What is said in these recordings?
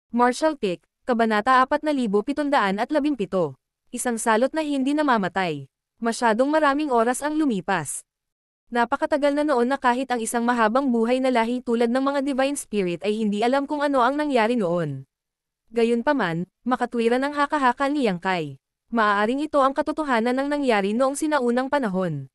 Martial Pick, Kabanata 4717. Isang salot na hindi namamatay. Masyadong maraming oras ang lumipas. Napakatagal na noon na kahit ang isang mahabang buhay na lahi tulad ng mga Divine Spirit ay hindi alam kung ano ang nangyari noon. Gayunpaman, makatwiran ang haka-haka ni Yang Kai. Maaaring ito ang katotohanan ng nangyari noong sinaunang panahon.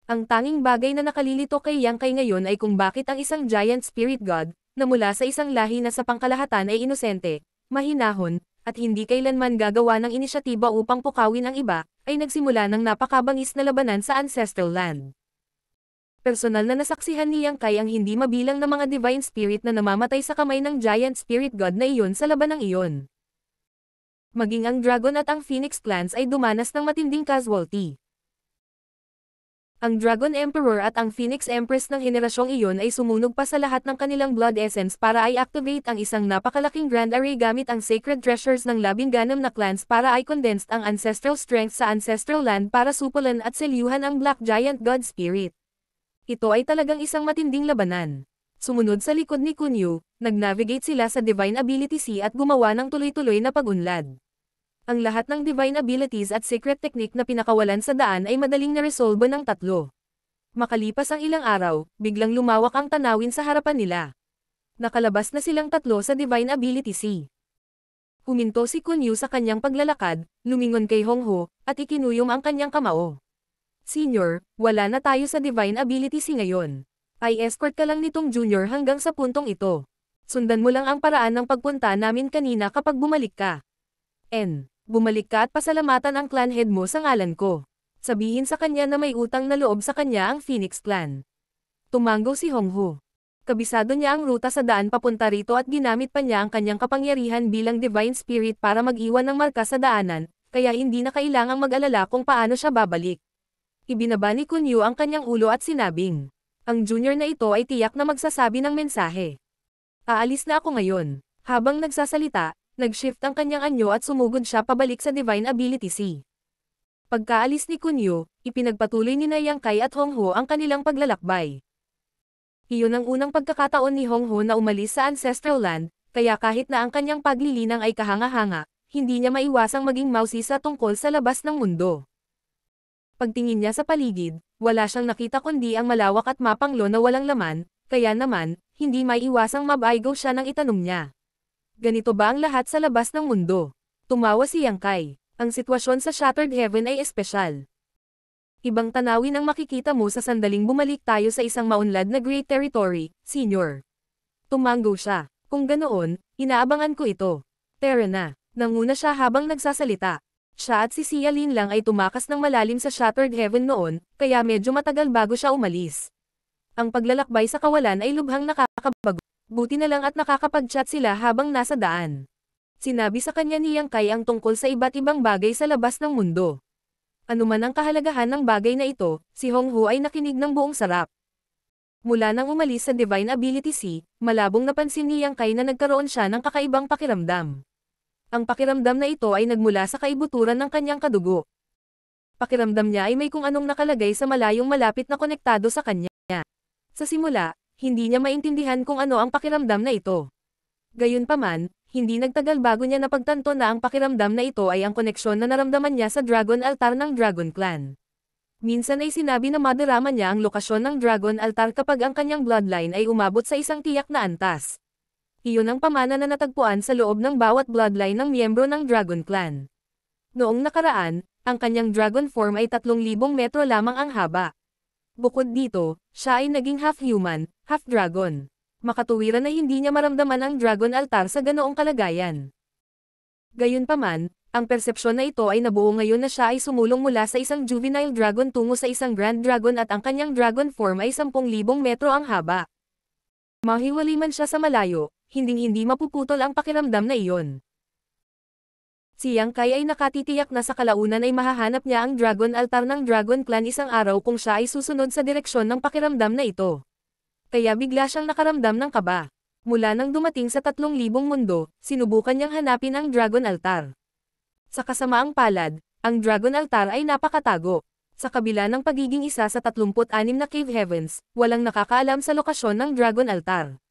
Ang tanging bagay na nakalilito kay Yang Kai ngayon ay kung bakit ang isang giant spirit god, na mula sa isang lahi na sa pangkalahatan ay inosente, mahinahon, at hindi kailanman gagawa ng inisyatiba upang pukawin ang iba, ay nagsimula ng napakabangis na labanan sa Ancestral Land. Personal na nasaksihan ni Yang Kai ang hindi mabilang na mga divine spirit na namamatay sa kamay ng giant spirit god na iyon sa labanang iyon. Maging ang Dragon at ang Phoenix clans ay dumanas ng matinding casualty. Ang Dragon Emperor at ang Phoenix Empress ng henerasyong iyon ay sumunog pa sa lahat ng kanilang blood essence para i-activate ang isang napakalaking grand array gamit ang sacred treasures ng 16 na clans para i-condensed ang ancestral strength sa ancestral land para supulan at selyuhan ang Black Giant God Spirit. Ito ay talagang isang matinding labanan. Sumunod sa likod ni Kunyu, nag-navigate sila sa Divine Ability Sea at gumawa ng tuloy-tuloy na pag-unlad. Ang lahat ng divine abilities at secret technique na pinakawalan sa daan ay madaling na-resolve ng tatlo. Makalipas ang ilang araw, biglang lumawak ang tanawin sa harapan nila. Nakalabas na silang tatlo sa Divine Ability Sea. Huminto si Kunyu sa kanyang paglalakad, lumingon kay Hongho, at ikinuyom ang kanyang kamao. Senior, wala na tayo sa Divine Ability Sea ngayon. Ay escort ka lang nitong junior hanggang sa puntong ito. Sundan mo lang ang paraan ng pagpunta namin kanina kapag bumalik ka. Bumalik ka at pasalamatan ang clan head mo sa ngalan ko. Sabihin sa kanya na may utang na loob sa kanya ang Phoenix clan. Tumanggo si Hongho. Kabisado niya ang ruta sa daan papunta rito at ginamit pa niya ang kanyang kapangyarihan bilang divine spirit para mag-iwan ng marka sa daanan, kaya hindi na kailangang mag-alala kung paano siya babalik. Ibinaba ni Kunyu ang kanyang ulo at sinabing, ang junior na ito ay tiyak na magsasabi ng mensahe. Aalis na ako ngayon. Habang nagsasalita, nag-shift ang kanyang anyo at sumugod siya pabalik sa Divine Ability Sea. Pagkaalis ni Kunyu, ipinagpatuloy ni Yang Kai at Hongho ang kanilang paglalakbay. Iyon ang unang pagkakataon ni Hongho na umalis sa Ancestral Land, kaya kahit na ang kanyang paglilinang ay kahanga-hanga, hindi niya maiwasang maging mausisa tungkol sa labas ng mundo. Pagtingin niya sa paligid, wala siyang nakita kundi ang malawak at mapanglo na walang laman, kaya naman, hindi maiiwasang mabaigaw siya nang itanong niya. Ganito ba ang lahat sa labas ng mundo? Tumawa si Yang Kai. Ang sitwasyon sa Shattered Heaven ay espesyal. Ibang tanawin ang makikita mo sa sandaling bumalik tayo sa isang maunlad na Great Territory, Senior. Tumanggo siya. Kung ganoon, inaabangan ko ito. Tara na. Nanguna siya habang nagsasalita. Siya at si Xia Lin lang ay tumakas ng malalim sa Shattered Heaven noon, kaya medyo matagal bago siya umalis. Ang paglalakbay sa kawalan ay lubhang nakakabago. Buti na lang at nakakapag-chat sila habang nasa daan. Sinabi sa kanya ni Yang Kai ang tungkol sa iba't ibang bagay sa labas ng mundo. Ano man ang kahalagahan ng bagay na ito, si Hongho ay nakinig ng buong sarap. Mula nang umalis sa Divine Ability Sea, malabong napansin ni Yang Kai na nagkaroon siya ng kakaibang pakiramdam. Ang pakiramdam na ito ay nagmula sa kaibuturan ng kanyang kadugo. Pakiramdam niya ay may kung anong nakalagay sa malayong malapit na konektado sa kanya. Sa simula, hindi niya maintindihan kung ano ang pakiramdam na ito. Gayunpaman, hindi nagtagal bago niya napagtanto na ang pakiramdam na ito ay ang koneksyon na naramdaman niya sa Dragon Altar ng Dragon Clan. Minsan ay sinabi na madarama niya ang lokasyon ng Dragon Altar kapag ang kanyang bloodline ay umabot sa isang tiyak na antas. Iyon ang pamana na natagpuan sa loob ng bawat bloodline ng miyembro ng Dragon Clan. Noong nakaraan, ang kanyang dragon form ay 3,000 metro lamang ang haba. Bukod dito, siya ay naging half-human, half-dragon. Makatuwiran na hindi niya maramdaman ang Dragon Altar sa ganoong kalagayan. Gayunpaman, ang persepsyon na ito ay nabuo ngayon na siya ay sumulong mula sa isang juvenile dragon tungo sa isang grand dragon at ang kanyang dragon form ay 10,000 metro ang haba. Mahiwalay man siya sa malayo, hinding-hindi mapuputol ang pakiramdam na iyon. Si Yang Kai ay nakatitiyak na sa kalaunan ay mahahanap niya ang Dragon Altar ng Dragon Clan isang araw kung siya ay susunod sa direksyon ng pakiramdam na ito. Kaya bigla siyang nakaramdam ng kaba. Mula nang dumating sa 3,000 mundo, sinubukan niyang hanapin ang Dragon Altar. Sa kasamaang palad, ang Dragon Altar ay napakatago. Sa kabila ng pagiging isa sa 36 na Cave Heavens, walang nakakaalam sa lokasyon ng Dragon Altar.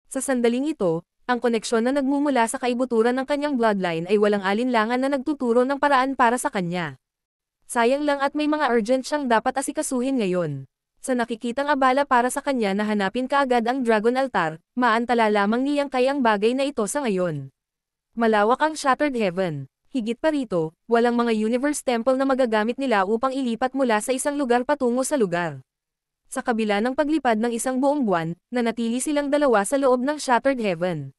Sa sandaling ito, Ang koneksyon na nagmumula sa kaibuturan ng kanyang bloodline ay walang alinlangan na nagtuturo ng paraan para sa kanya. Sayang lang at may mga urgent siyang dapat asikasuhin ngayon. Sa nakikitang abala para sa kanya na hanapin kaagad ang Dragon Altar, maantala lamang niyang kay ang bagay na ito sa ngayon. Malawak ang Shattered Heaven. Higit pa rito, walang mga Universe Temple na magagamit nila upang ilipat mula sa isang lugar patungo sa lugar. Sa kabila ng paglipad ng isang buong buwan, nanatili silang dalawa sa loob ng Shattered Heaven.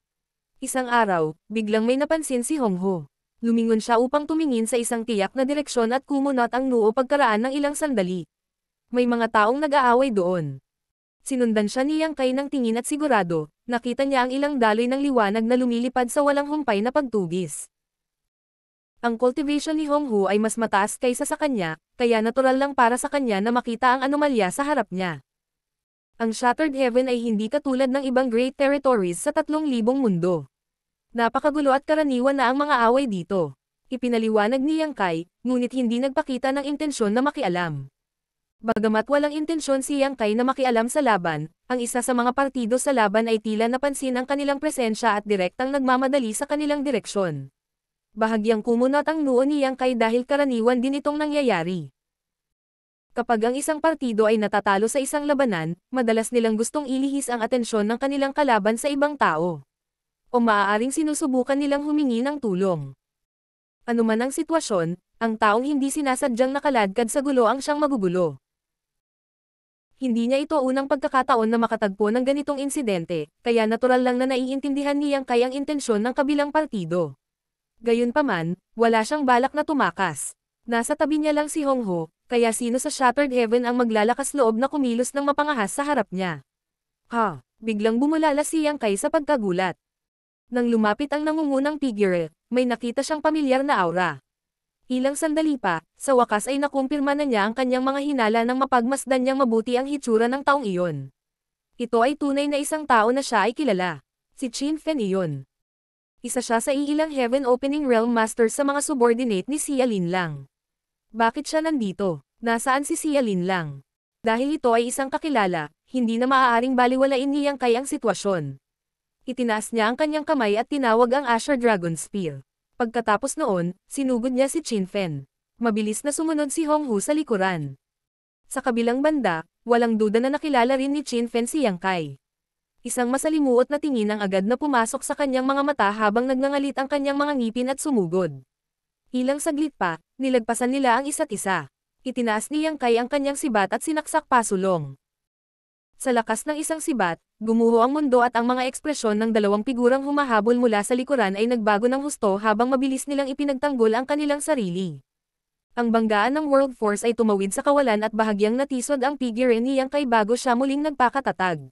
Isang araw, biglang may napansin si Hongho. Lumingon siya upang tumingin sa isang tiyak na direksyon at kumunot ang noo pagkaraan ng ilang sandali. May mga taong nag-aaway doon. Sinundan siya ni Yang Kai ng tingin at sigurado, nakita niya ang ilang daloy ng liwanag na lumilipad sa walang humpay na pagtugis. Ang cultivation ni Hongho ay mas mataas kaysa sa kanya, kaya natural lang para sa kanya na makita ang anomalya sa harap niya. Ang Shattered Heaven ay hindi katulad ng ibang Great Territories sa 3,000 mundo. Napakagulo at karaniwan na ang mga away dito. Ipinaliwanag ni Yang Kai, ngunit hindi nagpakita ng intensyon na makialam. Bagamat walang intensyon si Yang Kai na makialam sa laban, ang isa sa mga partido sa laban ay tila napansin ang kanilang presensya at direktang nagmamadali sa kanilang direksyon. Bahagyang kumunot ang noo ni Yang Kai dahil karaniwan din itong nangyayari. Kapag ang isang partido ay natatalo sa isang labanan, madalas nilang gustong ilihis ang atensyon ng kanilang kalaban sa ibang tao. O maaaring sinusubukan nilang humingi ng tulong. Ano man ang sitwasyon, ang taong hindi sinasadyang nakaladkad sa gulo ang siyang magugulo. Hindi niya ito unang pagkakataon na makatagpo ng ganitong insidente, kaya natural lang na naiintindihan niyang kaya ang intensyon ng kabilang partido. Gayunpaman, wala siyang balak na tumakas. Nasa tabi niya lang si Hongho, kaya sino sa Shattered Heaven ang maglalakas loob na kumilos ng mapangahas sa harap niya. Biglang bumulala si Yang Kai sa pagkagulat. Nang lumapit ang nangungunang figure, may nakita siyang pamilyar na aura. Ilang sandali pa, sa wakas ay nakumpirma na niya ang kanyang mga hinala nang mapagmasdan niyang mabuti ang hitsura ng taong iyon. Ito ay tunay na isang tao na siya ay kilala. Si Qin Fen iyon. Isa siya sa iilang Heaven Opening Realm Master sa mga subordinate ni Xia Lin Lang. Bakit siya nandito? Nasaan si Xia Lin Lang? Dahil ito ay isang kakilala, hindi na maaaring baliwalain ni Yang Kai ang sitwasyon. Itinaas niya ang kanyang kamay at tinawag ang Asher Dragon Spear. Pagkatapos noon, sinugod niya si Qin Fen. Mabilis na sumunod si Hongho sa likuran. Sa kabilang banda, walang duda na nakilala rin ni Qin Fen si Yang Kai. Isang masalimuot na tingin ang agad na pumasok sa kanyang mga mata habang nagngangalit ang kanyang mga ngipin at sumugod. Ilang saglit pa, nilagpasan nila ang isa't isa. Itinaas ni Yang Kai ang kanyang sibat at sinaksak pasulong. Sa lakas ng isang sibat, gumuho ang mundo at ang mga ekspresyon ng dalawang figurang humahabol mula sa likuran ay nagbago ng husto habang mabilis nilang ipinagtanggol ang kanilang sarili. Ang banggaan ng World Force ay tumawid sa kawalan at bahagyang natisod ang figure ni Yang Kai bago siya muling nagpakatatag.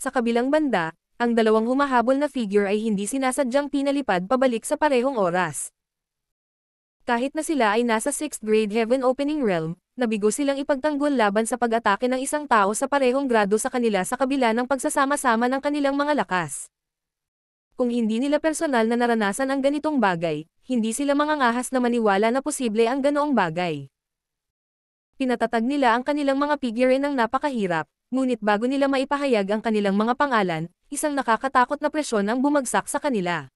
Sa kabilang banda, ang dalawang humahabol na figure ay hindi sinasadyang pinalipad pabalik sa parehong oras. Kahit na sila ay nasa 6th grade Heaven Opening Realm, nabigo silang ipagtanggol laban sa pag-atake ng isang tao sa parehong grado sa kanila sa kabila ng pagsasama-sama ng kanilang mga lakas. Kung hindi nila personal na naranasan ang ganitong bagay, hindi sila mangangahas na maniwala na posible ang ganoong bagay. Pinatatag nila ang kanilang mga figure ng napakahirap, ngunit bago nila maipahayag ang kanilang mga pangalan, isang nakakatakot na presyon ang bumagsak sa kanila.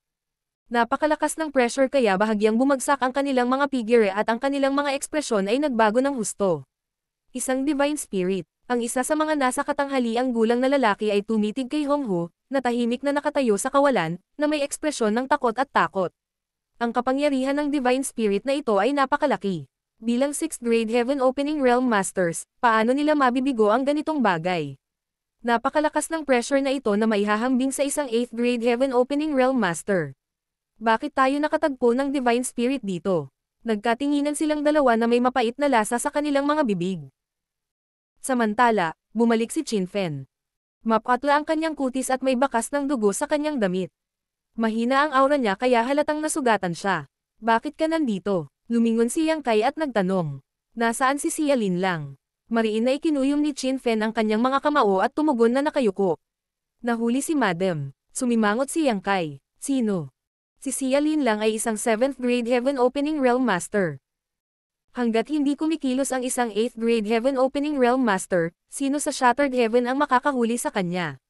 Napakalakas ng pressure kaya bahagyang bumagsak ang kanilang mga figure at ang kanilang mga ekspresyon ay nagbago ng husto. Isang Divine Spirit, ang isa sa mga nasa katanghaliang gulang na lalaki ay tumitig kay Hongho, na tahimik na nakatayo sa kawalan, na may ekspresyon ng takot at takot. Ang kapangyarihan ng Divine Spirit na ito ay napakalaki. Bilang 6th grade Heaven Opening Realm Masters, paano nila mabibigo ang ganitong bagay? Napakalakas ng pressure na ito na maihahambing sa isang 8th grade Heaven Opening Realm Master. Bakit tayo nakatagpo ng Divine Spirit dito? Nagkatinginan silang dalawa na may mapait na lasa sa kanilang mga bibig. Samantala, bumalik si Qin Fen. Mapatla ang kanyang kutis at may bakas ng dugo sa kanyang damit. Mahina ang aura niya kaya halatang nasugatan siya. Bakit ka nandito? Lumingon si Yang Kai at nagtanong. Nasaan si Xia Lin Lang? Mariin na ikinuyom ni Qin Fen ang kanyang mga kamao at tumugon na nakayuko. Nahuli si Madam. Sumimangot si Yang Kai. Sino? Si Xia Lin Lang ay isang 7th grade Heaven Opening Realm Master. Hanggat hindi kumikilos ang isang 8th grade Heaven Opening Realm Master, sino sa Shattered Heaven ang makakahuli sa kanya?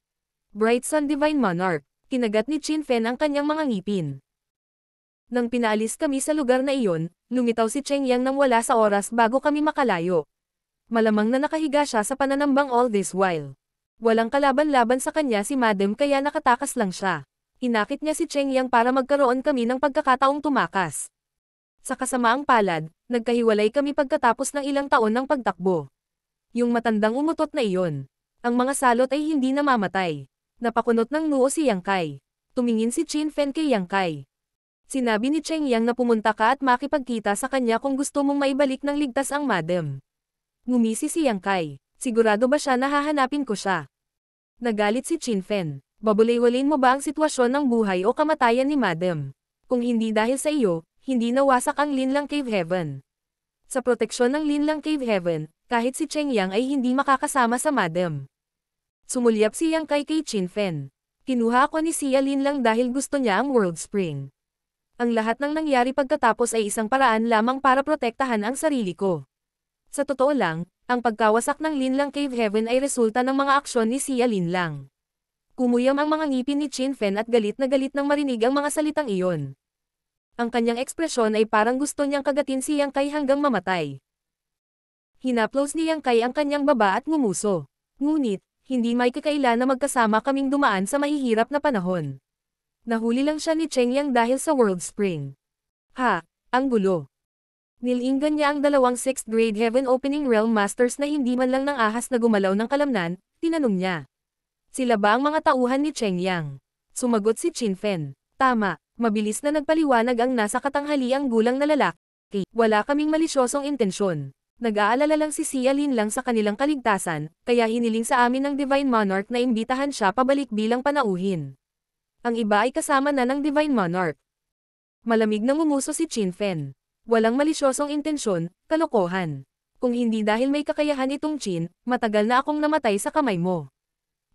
Bright Sun Divine Monarch. Kinagat ni Chin Fen ang kanyang mga ngipin. Nang pinaalis kami sa lugar na iyon, lumitaw si Cheng Yang nang wala sa oras bago kami makalayo. Malamang na nakahiga siya sa pananambang all this while. Walang kalaban-laban sa kanya si Madam kaya nakatakas lang siya. Inakit niya si Cheng Yang para magkaroon kami ng pagkakataong tumakas. Sa kasamaang palad, nagkahiwalay kami pagkatapos ng ilang taon ng pagtakbo. Yung matandang umutot na iyon. Ang mga salot ay hindi namamatay. Napakunot ng noo si Yang Kai. Tumingin si Chin Fen kay Yang Kai. Sinabi ni Cheng Yang na pumunta ka at makipagkita sa kanya kung gusto mong maibalik ng ligtas ang Madam. Ngumisi si Yang Kai. Sigurado ba siya na hahanapin ko siya? Nagalit si Chin Fen. Babulay-walayin mo ba ang sitwasyon ng buhay o kamatayan ni Madam? Kung hindi dahil sa iyo, hindi nawasak ang Linlang Cave Heaven. Sa proteksyon ng Linlang Cave Heaven, kahit si Cheng Yang ay hindi makakasama sa Madam. Sumulyap si Yang Kai kay Chin Fen. Kinuha ako ni Xia Linlang dahil gusto niya ang World Spring. Ang lahat ng nangyari pagkatapos ay isang paraan lamang para protektahan ang sarili ko. Sa totoo lang, ang pagkawasak ng Linlang Cave Heaven ay resulta ng mga aksyon ni Xia Linlang. Kumuyam ang mga ngipin ni Chin Fen at galit na galit nang marinig ang mga salitang iyon. Ang kanyang ekspresyon ay parang gusto niyang kagatin si Yang Kai hanggang mamatay. Hinaplos ni Yang Kai ang kanyang baba at ngumuso. Ngunit, hindi may kakaila na magkasama kaming dumaan sa mahihirap na panahon. Nahuli lang siya ni Cheng Yang dahil sa World Spring. Ha, ang gulo. Nilinggan niya ang dalawang 6th grade Heaven Opening Realm Masters na hindi man lang ng ahas na gumalaw ng kalamnan, tinanong niya. Sila ba ang mga tauhan ni Cheng Yang? Sumagot si Chin Fen. Tama, mabilis na nagpaliwanag ang nasa katanghaliang gulang na lalaki. Wala kaming malisyosong intensyon. Nag-aalala lang si Xia Linlang sa kanilang kaligtasan, kaya hiniling sa amin ng Divine Monarch na imbitahan siya pabalik bilang panauhin. Ang iba ay kasama na ng Divine Monarch. Malamig na ngumuso si Chin Fen. Walang malisyosong intensyon, kalokohan. Kung hindi dahil may kakayahan itong Chin, matagal na akong namatay sa kamay mo.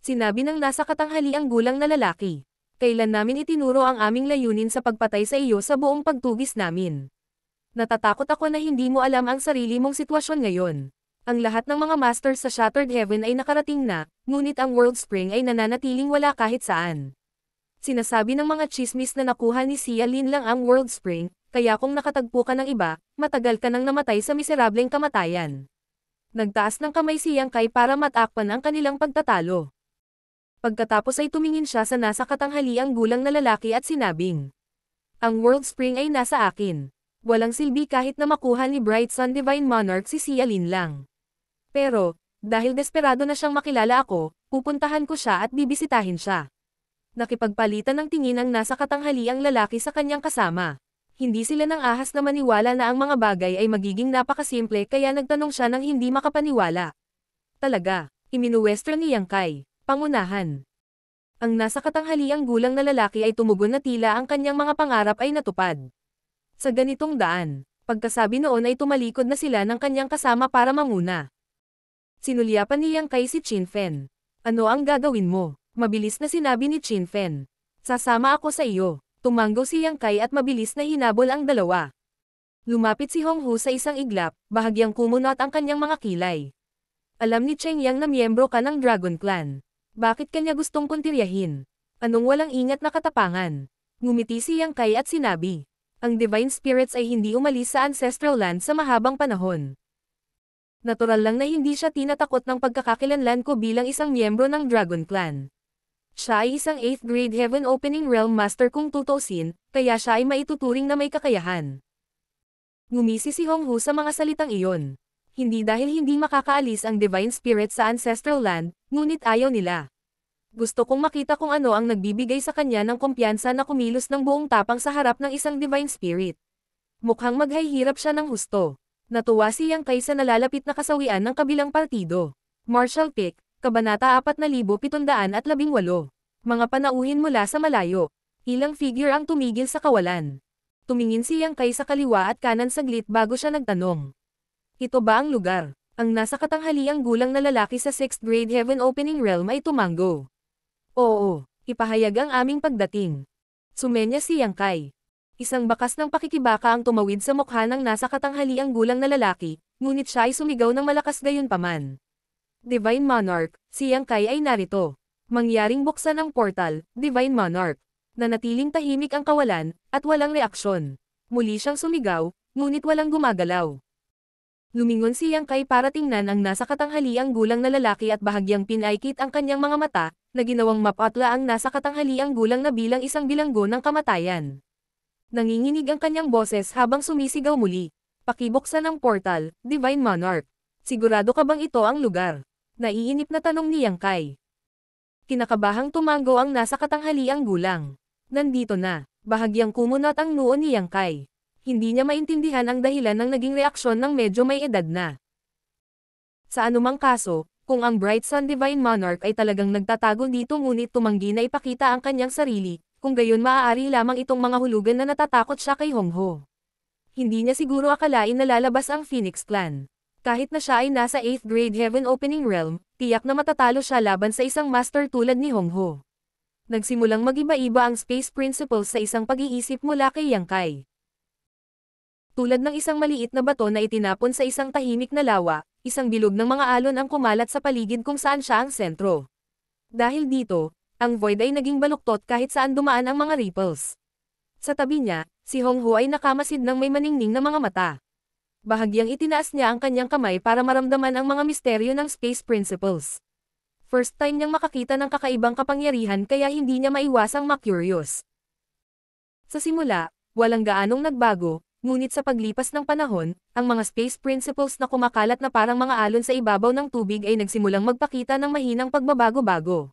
Sinabi ng nasa katanghaliang gulang na lalaki. Kailan namin itinuro ang aming layunin sa pagpatay sa iyo sa buong pagtugis namin. Natatakot ako na hindi mo alam ang sarili mong sitwasyon ngayon. Ang lahat ng mga masters sa Shattered Heaven ay nakarating na, ngunit ang World Spring ay nananatiling wala kahit saan. Sinasabi ng mga chismis na nakuha ni Xia Linlang ang World Spring, kaya kung nakatagpo ka ng iba, matagal ka nang namatay sa miserableng kamatayan. Nagtaas ng kamay si Yang Kai para matakpan ang kanilang pagtatalo. Pagkatapos ay tumingin siya sa nasa katanghaliang gulang na lalaki at sinabing, ang World Spring ay nasa akin. Walang silbi kahit na makuha ni Bright Sun Divine Monarch si Xia Linlang. Pero, dahil desperado na siyang makilala ako, pupuntahan ko siya at bibisitahin siya. Nakipagpalitan ng tingin ang nasa katanghaliang lalaki sa kanyang kasama. Hindi sila nang ahas na maniwala na ang mga bagay ay magiging napakasimple kaya nagtanong siya ng hindi makapaniwala. Talaga, iminuwestern ni Yang Kai, pangunahan. Ang nasa katanghaliang gulang na lalaki ay tumugon na tila ang kanyang mga pangarap ay natupad. Sa ganitong daan, pagkasabi noon ay tumalikod na sila ng kanyang kasama para manguna. Sinulyapan ni Yang Kai si Chin Fen. Ano ang gagawin mo? Mabilis na sinabi ni Chin Fen. Sasama ako sa iyo. Tumanggo si Yang Kai at mabilis na hinabol ang dalawa. Lumapit si Hong Hu sa isang iglap, bahagyang kumunot ang kanyang mga kilay. Alam ni Cheng Yang na miyembro ka ng Dragon Clan. Bakit kanya gustong puntiryahin? Anong walang ingat na katapangan? Ngumiti si Yang Kai at sinabi. Ang Divine Spirits ay hindi umalis sa Ancestral Land sa mahabang panahon. Natural lang na hindi siya tinatakot ng pagkakakilanlan ko bilang isang miyembro ng Dragon Clan. Siya ay isang 8th grade Heaven Opening Realm Master kung tutusin, kaya siya ay maituturing na may kakayahan. Ngumisi si Hong Hu sa mga salitang iyon. Hindi dahil hindi makakaalis ang Divine Spirit sa Ancestral Land, ngunit ayaw nila. Gusto kong makita kung ano ang nagbibigay sa kanya ng kumpiyansa na kumilos ng buong tapang sa harap ng isang Divine Spirit. Mukhang maghihirap siya ng husto. Natuwa si Yang Kai sa nalalapit na kasawian ng kabilang partido. Martial Pick, Kabanata 4718. Mga panauhin mula sa malayo. Ilang figure ang tumigil sa kawalan. Tumingin si Yang Kai sa kaliwa at kanan saglit bago siya nagtanong. Ito ba ang lugar? Ang nasa katanghaliang gulang na lalaki sa 6th grade Heaven Opening Realm ay tumanggo. Oo, ipahayag ang aming pagdating. Sumenya si Yang Kai. Isang bakas ng pakikibaka ang tumawid sa mukha ng nasa katanghaliang gulang na lalaki, ngunit siya ay sumigaw ng malakas gayunpaman. Divine Monarch, si Yang Kai ay narito. Mangyaring buksan ang portal, Divine Monarch. Nanatiling tahimik ang kawalan, at walang reaksyon. Muli siyang sumigaw, ngunit walang gumagalaw. Lumingon si Yang Kai para tingnan ang nasa katanghaliang gulang na lalaki at bahagyang pinaikit ang kanyang mga mata, na ginawang mapatla ang nasa katanghaliang gulang na bilang isang bilanggo ng kamatayan. Nanginginig ang kanyang boses habang sumisigaw muli. Pakibuksan ang portal, Divine Monarch. Sigurado ka bang ito ang lugar? Naiinip na tanong ni Yang Kai. Kinakabahang tumango ang nasa katanghaliang gulang. Nandito na. Bahagyang kumunat ang noo ni Yang Kai. Hindi niya maintindihan ang dahilan ng naging reaksyon ng medyo may edad na. Sa anumang kaso, kung ang Bright Sun Divine Monarch ay talagang nagtatago dito ngunit tumanggi na ipakita ang kanyang sarili, kung gayon maaari lamang itong mga hulugan na natatakot siya kay Hong Ho. Hindi niya siguro akalain na lalabas ang Phoenix Clan. Kahit na siya ay nasa 8th grade Heaven Opening Realm, tiyak na matatalo siya laban sa isang master tulad ni Hong Ho. Nagsimulang mag-iba-iba ang space principles sa isang pag-iisip mula kay Yang Kai. Tulad ng isang maliit na bato na itinapon sa isang tahimik na lawa, isang bilog ng mga alon ang kumalat sa paligid kung saan siya ang sentro. Dahil dito, ang void ay naging baluktot kahit saan dumaan ang mga ripples. Sa tabi niya, si Hong Ho ay nakamasid ng may maningning na mga mata. Bahagyang itinaas niya ang kanyang kamay para maramdaman ang mga misteryo ng space principles. First time niyang makakita ng kakaibang kapangyarihan kaya hindi niya maiwasang ma-curious. Sa simula, walang gaanong nagbago, ngunit sa paglipas ng panahon, ang mga space principles na kumakalat na parang mga alon sa ibabaw ng tubig ay nagsimulang magpakita ng mahinang pagbabago-bago.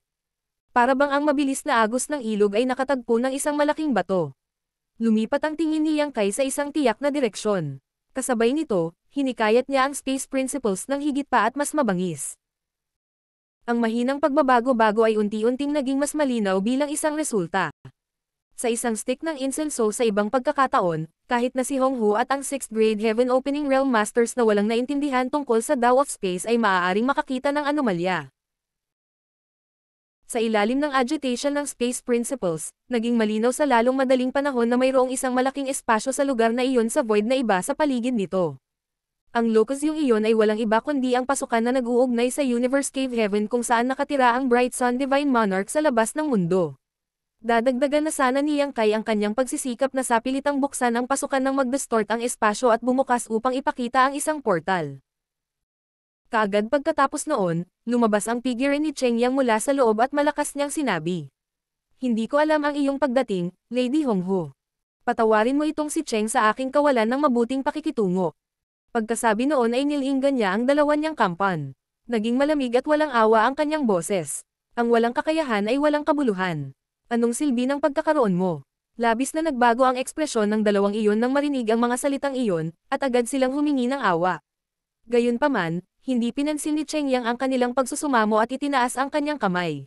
Para bang ang mabilis na agos ng ilog ay nakatagpo ng isang malaking bato. Lumipat ang tingin ni Yang Kai sa isang tiyak na direksyon. Kasabay nito, hinikayat niya ang space principles ng higit pa at mas mabangis. Ang mahinang pagbabago-bago ay unti-unting naging mas malinaw bilang isang resulta. Sa isang stick ng insenso sa ibang pagkakataon, kahit na si Hong Ho at ang 6th grade Heaven Opening Realm Masters na walang naintindihan tungkol sa Tao of Space ay maaaring makakita ng anomalya. Sa ilalim ng agitation ng space principles, naging malinaw sa lalong madaling panahon na mayroong isang malaking espasyo sa lugar na iyon sa void na iba sa paligid nito. Ang locus yung iyon ay walang iba kundi ang pasukan na nag-uugnay sa Universe Cave Heaven kung saan nakatira ang Bright Sun Divine Monarch sa labas ng mundo. Dadagdagan na sana ni Yang Kai ang kanyang pagsisikap na sapilitang buksan ang pasukan ng mag-distort ang espasyo at bumukas upang ipakita ang isang portal. Kaagad pagkatapos noon, lumabas ang figure ni Cheng Yang mula sa loob at malakas niyang sinabi. Hindi ko alam ang iyong pagdating, Lady Hong Ho. Patawarin mo itong si Cheng sa aking kawalan ng mabuting pakikitungo. Pagkasabi noon ay nilinggan niya ang dalawa niyang kampan. Naging malamig at walang awa ang kanyang boses. Ang walang kakayahan ay walang kabuluhan. Anong silbi ng pagkakaroon mo? Labis na nagbago ang ekspresyon ng dalawang iyon nang marinig ang mga salitang iyon, at agad silang humingi ng awa. Gayunpaman, hindi pinansin ni Cheng Yang ang kanilang pagsusumamo at itinaas ang kanyang kamay.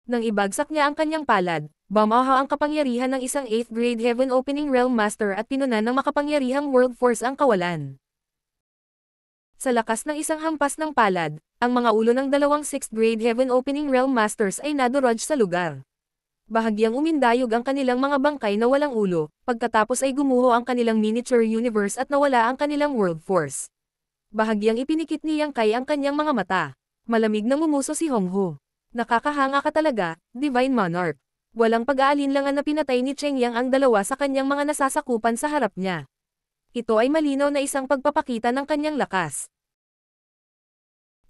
Nang ibagsak niya ang kanyang palad, bumaha ang kapangyarihan ng isang 8th grade Heaven Opening Realm Master at pinunan ng makapangyarihang World Force ang kawalan. Sa lakas ng isang hampas ng palad, ang mga ulo ng dalawang 6th grade Heaven Opening Realm Masters ay nadurog sa lugar. Bahagyang umindayog ang kanilang mga bangkay na walang ulo, pagkatapos ay gumuho ang kanilang miniature universe at nawala ang kanilang World Force. Bahagyang ipinikit ni Yang Kai ang kanyang mga mata. Malamig na ngumuso si Hong Ho. Nakakahanga ka talaga, Divine Monarch. Walang pag-aalinlangan na pinatay ni Cheng Yang ang dalawa sa kanyang mga nasasakupan sa harap niya. Ito ay malinaw na isang pagpapakita ng kanyang lakas.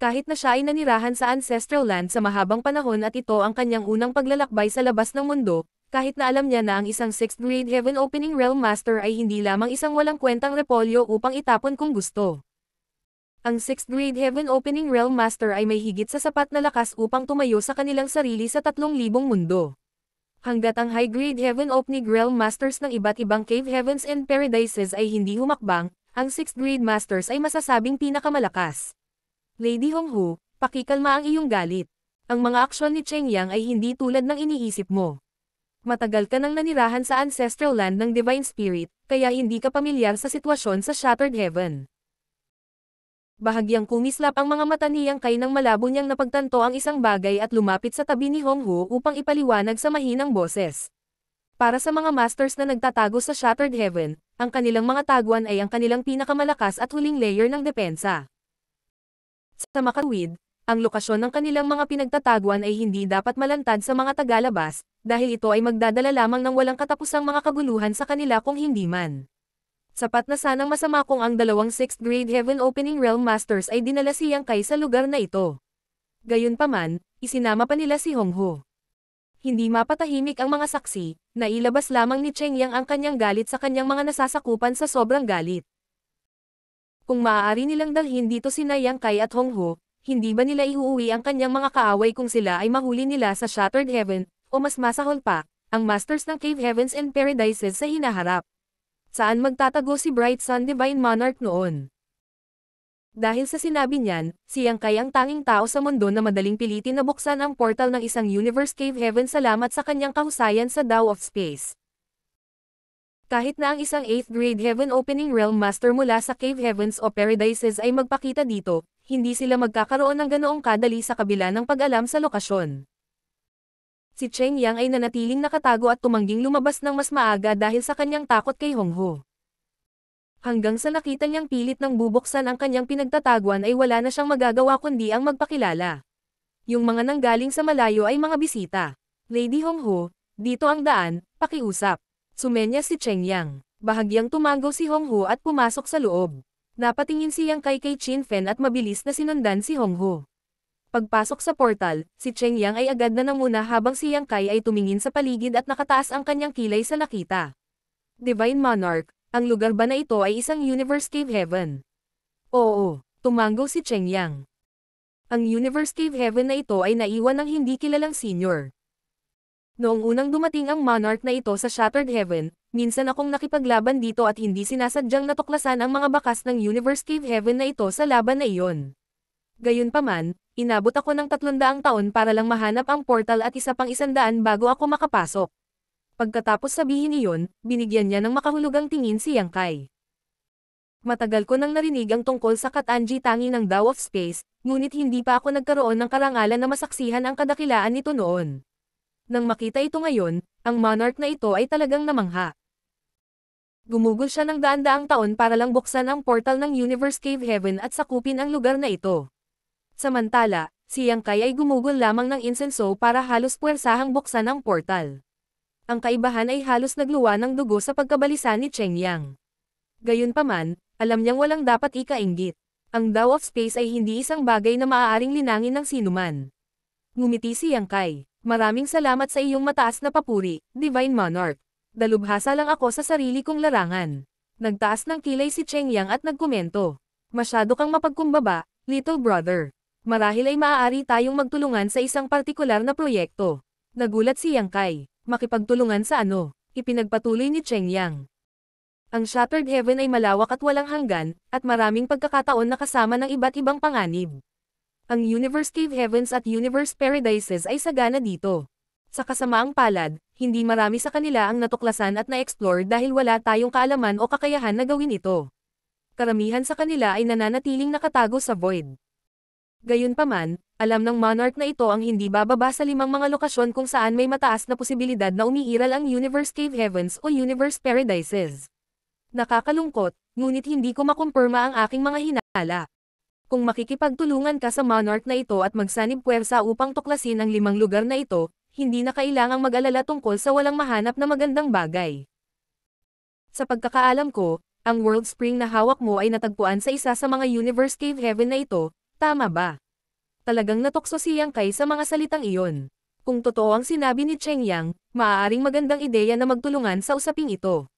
Kahit na siya ay nanirahan sa Ancestral Land sa mahabang panahon at ito ang kanyang unang paglalakbay sa labas ng mundo, kahit na alam niya na ang isang 6th grade Heaven Opening Realm Master ay hindi lamang isang walang kwentang repolyo upang itapon kung gusto. Ang 6th grade Heaven Opening Realm Master ay may higit sa sapat na lakas upang tumayo sa kanilang sarili sa 3,000 mundo. Hanggat ang High Grade Heaven Opening Realm Masters ng iba't ibang Cave Heavens and Paradises ay hindi humakbang, ang 6th grade Masters ay masasabing pinakamalakas. Lady Hong Ho, pakikalma ang iyong galit. Ang mga aksyon ni Cheng Yang ay hindi tulad ng iniisip mo. Matagal ka nang nanirahan sa Ancestral Land ng Divine Spirit, kaya hindi ka pamilyar sa sitwasyon sa Shattered Heaven. Bahagyang kumislap ang mga mata ni Yang Kai nang malabo niyang napagtanto ang isang bagay at lumapit sa tabi ni Hong Ho upang ipaliwanag sa mahinang boses. Para sa mga masters na nagtatago sa Shattered Heaven, ang kanilang mga taguan ay ang kanilang pinakamalakas at huling layer ng depensa. Sa makatuwid, ang lokasyon ng kanilang mga pinagtataguan ay hindi dapat malantad sa mga tagalabas, dahil ito ay magdadala lamang ng walang katapusang mga kaguluhan sa kanila kung hindi man. Sapat na sanang masama kung ang dalawang 6th grade Heaven Opening Realm Masters ay dinala si Yang Kai sa lugar na ito. Gayunpaman, isinama pa nila si Hong Ho. Hindi mapatahimik ang mga saksi, nailabas lamang ni Cheng Yang ang kanyang galit sa kanyang mga nasasakupan sa sobrang galit. Kung maaari nilang dalhin dito sina Yang Kai at Hong Ho, hindi ba nila iuuwi ang kanyang mga kaaway kung sila ay mahuli nila sa Shattered Heaven, o mas masahol pa, ang Masters ng Cave Heavens and Paradises sa hinaharap? Saan magtatago si Bright Sun Divine Monarch noon? Dahil sa sinabi niyan, si Yang Kai ang tanging tao sa mundo na madaling pilitin na buksan ang portal ng isang Universe Cave Heaven salamat sa kanyang kahusayan sa Tao of Space. Kahit na ang isang 8th grade Heaven Opening Realm Master mula sa Cave Heavens o Paradises ay magpakita dito, hindi sila magkakaroon ng ganoong kadali sa kabila ng pag-alam sa lokasyon. Si Cheng Yang ay nanatiling nakatago at tumangging lumabas ng mas maaga dahil sa kanyang takot kay Hong Ho. Hanggang sa nakita niyang pilit ng bubuksan ang kanyang pinagtataguan ay wala na siyang magagawa kundi ang magpakilala. Yung mga nanggaling sa malayo ay mga bisita. Lady Hong Ho, dito ang daan, pakiusap. Sumenya si Cheng Yang. Bahagyang tumango si Hong Ho at pumasok sa loob. Napatingin si Yang Kai kay Chin Fen at mabilis na sinundan si Hong Ho. Pagpasok sa portal, si Cheng Yang ay agad na namuna habang si Yang Kai ay tumingin sa paligid at nakataas ang kanyang kilay sa nakita. Divine Monarch, ang lugar ba na ito ay isang Universe Cave Heaven? Oo, tumango si Cheng Yang. Ang Universe Cave Heaven na ito ay naiwan ng hindi kilalang senior. Noong unang dumating ang Monarch na ito sa Shattered Heaven, minsan akong nakipaglaban dito at hindi sinasadyang natuklasan ang mga bakas ng Universe Cave Heaven na ito sa laban na iyon. Gayunpaman, inabot ako ng 300 taon para lang mahanap ang portal at isa pang 100 bago ako makapasok. Pagkatapos sabihin iyon, binigyan niya ng makahulugang tingin si Yang Kai. Matagal ko nang narinig ang tungkol sa Katanji Tangi ng Tao of Space, ngunit hindi pa ako nagkaroon ng karangalan na masaksihan ang kadakilaan nito noon. Nang makita ito ngayon, ang Monarch na ito ay talagang namangha. Gumugol siya ng daan-daang taon para lang buksan ang portal ng Universe Cave Heaven at sakupin ang lugar na ito. Samantala, si Yang Kai ay gumugol lamang ng insenso para halos puwersahang buksan ang portal. Ang kaibahan ay halos nagluwa ng dugo sa pagkabalisa ni Cheng Yang. Gayunpaman, alam niyang walang dapat ikainggit. Ang Tao of Space ay hindi isang bagay na maaaring linangin ng sinuman. Ngumiti si Yang Kai. Maraming salamat sa iyong mataas na papuri, Divine Monarch. Dalubhasa lang ako sa sarili kong larangan. Nagtaas ng kilay si Cheng Yang at nagkomento. Masyado kang mapagkumbaba, little brother. Marahil ay maaari tayong magtulungan sa isang partikular na proyekto. Nagulat si Yang Kai. Makipagtulungan sa ano? Ipinagpatuloy ni Cheng Yang. Ang Shattered Heaven ay malawak at walang hanggan, at maraming pagkakataon na kasama ng iba't ibang panganib. Ang Universe Cave Heavens at Universe Paradises ay sagana dito. Sa kasamaang palad, hindi marami sa kanila ang natuklasan at na-explore dahil wala tayong kaalaman o kakayahan na gawin ito. Karamihan sa kanila ay nananatiling nakatago sa void. Gayunpaman, alam ng Monarch na ito ang hindi bababa sa 5 mga lokasyon kung saan may mataas na posibilidad na umiiral ang Universe Cave Heavens o Universe Paradises. Nakakalungkot, ngunit hindi ko makumpirma ang aking mga hinala. Kung makikipagtulungan ka sa Monarch na ito at magsanib puwersa upang tuklasin ang 5 lugar na ito, hindi na kailangang mag-alala tungkol sa walang mahanap na magandang bagay. Sa pagkakaalam ko, ang World Spring na hawak mo ay natagpuan sa isa sa mga Universe Cave Heaven na ito, tama ba? Talagang natukso si Yang Kai sa mga salitang iyon. Kung totoo ang sinabi ni Cheng Yang, maaaring magandang ideya na magtulungan sa usaping ito.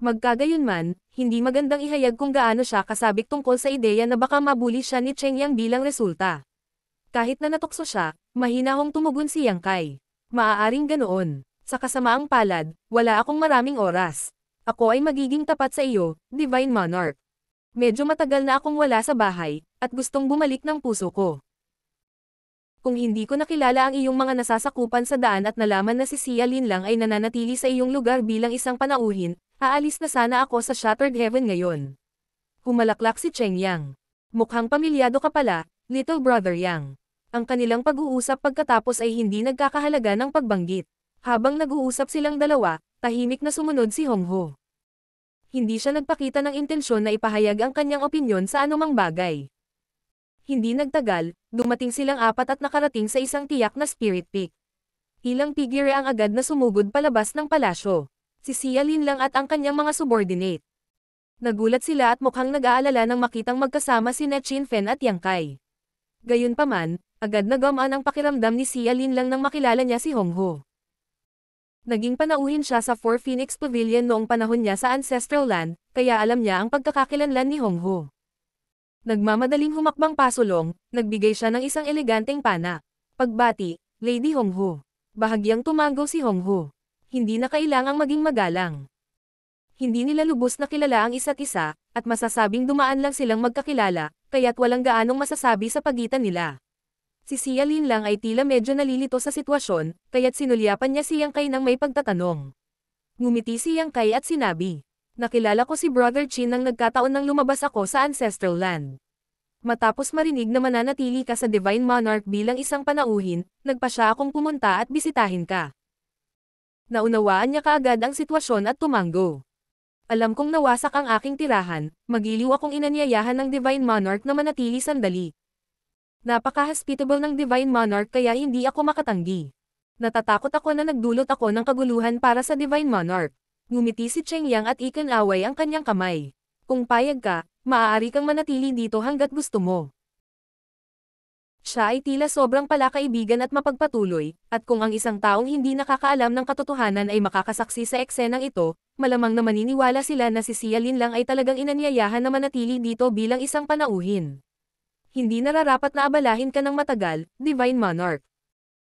Magkagayunman, hindi magandang ihayag kung gaano siya kasabik tungkol sa ideya na baka mabuli siya ni Cheng Yang bilang resulta. Kahit na natukso siya, mahinahong tumugon si Yang Kai. Maaaring ganoon. Sa kasamaang palad, wala akong maraming oras. Ako ay magiging tapat sa iyo, Divine Monarch. Medyo matagal na akong wala sa bahay, at gustong bumalik ng puso ko. Kung hindi ko nakilala ang iyong mga nasasakupan sa daan at nalaman na si Xia Lin lang ay nananatili sa iyong lugar bilang isang panauhin, aalis na sana ako sa Shattered Heaven ngayon. Humalaklak si Cheng Yang. Mukhang pamilyado ka pala, little brother Yang. Ang kanilang pag-uusap pagkatapos ay hindi nagkakahalaga ng pagbanggit. Habang nag-uusap silang dalawa, tahimik na sumunod si Hong Ho. Hindi siya nagpakita ng intensyon na ipahayag ang kanyang opinyon sa anumang bagay. Hindi nagtagal, dumating silang apat at nakarating sa isang tiyak na spirit peak. Ilang figure ang agad na sumugod palabas ng palasyo. Si Xia Lin lang at ang kanyang mga subordinate. Nagulat sila at mukhang nag-aalala nang makitang magkasama sina Qin Fen at Yang Kai. Gayunpaman, agad na gumaan ang pakiramdam ni Xia Lin lang nang makilala niya si Hong Ho. Naging panauhin siya sa Four Phoenix Pavilion noong panahon niya sa Ancestral Land, kaya alam niya ang pagkakakilanlan ni Hong Ho. Nagmamadaling humakbang pasulong, nagbigay siya ng isang eleganteng pana. Pagbati, Lady Hong Ho. Bahagyang tumango si Hong Ho. Hindi na kailangang maging magalang. Hindi nila lubos na kilala ang isa't isa, at masasabing dumaan lang silang magkakilala, kaya't walang gaanong masasabi sa pagitan nila. Si Xia Lin lang ay tila medyo nalilito sa sitwasyon, kaya't sinulyapan niya si Yang Kai nang may pagtatanong. Ngumiti si Yang Kai at sinabi, "Nakilala ko si Brother Qin nang nagkataon nang lumabas ako sa Ancestral Land. Matapos marinig na mananatili ka sa Divine Monarch bilang isang panauhin, nagpasya akong pumunta at bisitahin ka." Naunawaan niya kaagad ang sitwasyon at tumango. "Alam kong nawasak ang aking tirahan, magiliw akong inanyayahan ng Divine Monarch na manatili sandali. Napaka-hospitable ng Divine Monarch kaya hindi ako makatanggi. Natatakot ako na nagdulot ako ng kaguluhan para sa Divine Monarch." Ngumiti si Cheng Yang at ikinaway ang kanyang kamay. "Kung payag ka, maaari kang manatili dito hanggat gusto mo." Siya ay tila sobrang palakaibigan at mapagpatuloy, at kung ang isang taong hindi nakakaalam ng katotohanan ay makakasaksi sa eksenang ito, malamang na maniniwala sila na si Xia Lin lang ay talagang inanyayahan na manatili dito bilang isang panauhin. Hindi nararapat na abalahin ka ng matagal, Divine Monarch.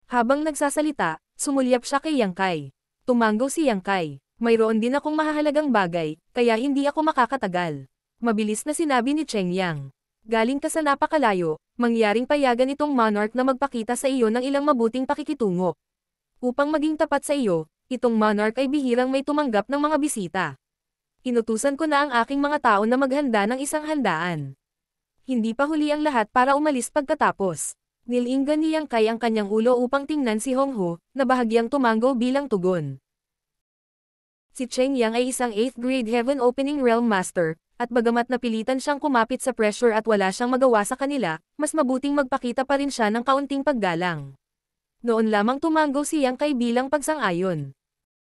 Habang nagsasalita, sumulyap siya kay Yang Kai. Tumango si Yang Kai. "Mayroon din akong mahahalagang bagay, kaya hindi ako makakatagal." Mabilis na sinabi ni Cheng Yang. "Galing ka sa napakalayo, mangyaring payagan itong monarch na magpakita sa iyo ng ilang mabuting pakikitungo. Upang maging tapat sa iyo, itong monarch ay bihirang may tumanggap ng mga bisita. Inutusan ko na ang aking mga tao na maghanda ng isang handaan. Hindi pa huli ang lahat para umalis pagkatapos." Nilinggan ni Yang Kai ang kanyang ulo upang tingnan si Hong Ho, na bahagyang tumango bilang tugon. Si Cheng Yang ay isang 8th grade Heaven Opening Realm Master, at bagamat napilitan siyang kumapit sa pressure at wala siyang magawa sa kanila, mas mabuting magpakita pa rin siya ng kaunting paggalang. Noon lamang tumango si Yang Kai bilang pagsang-ayon.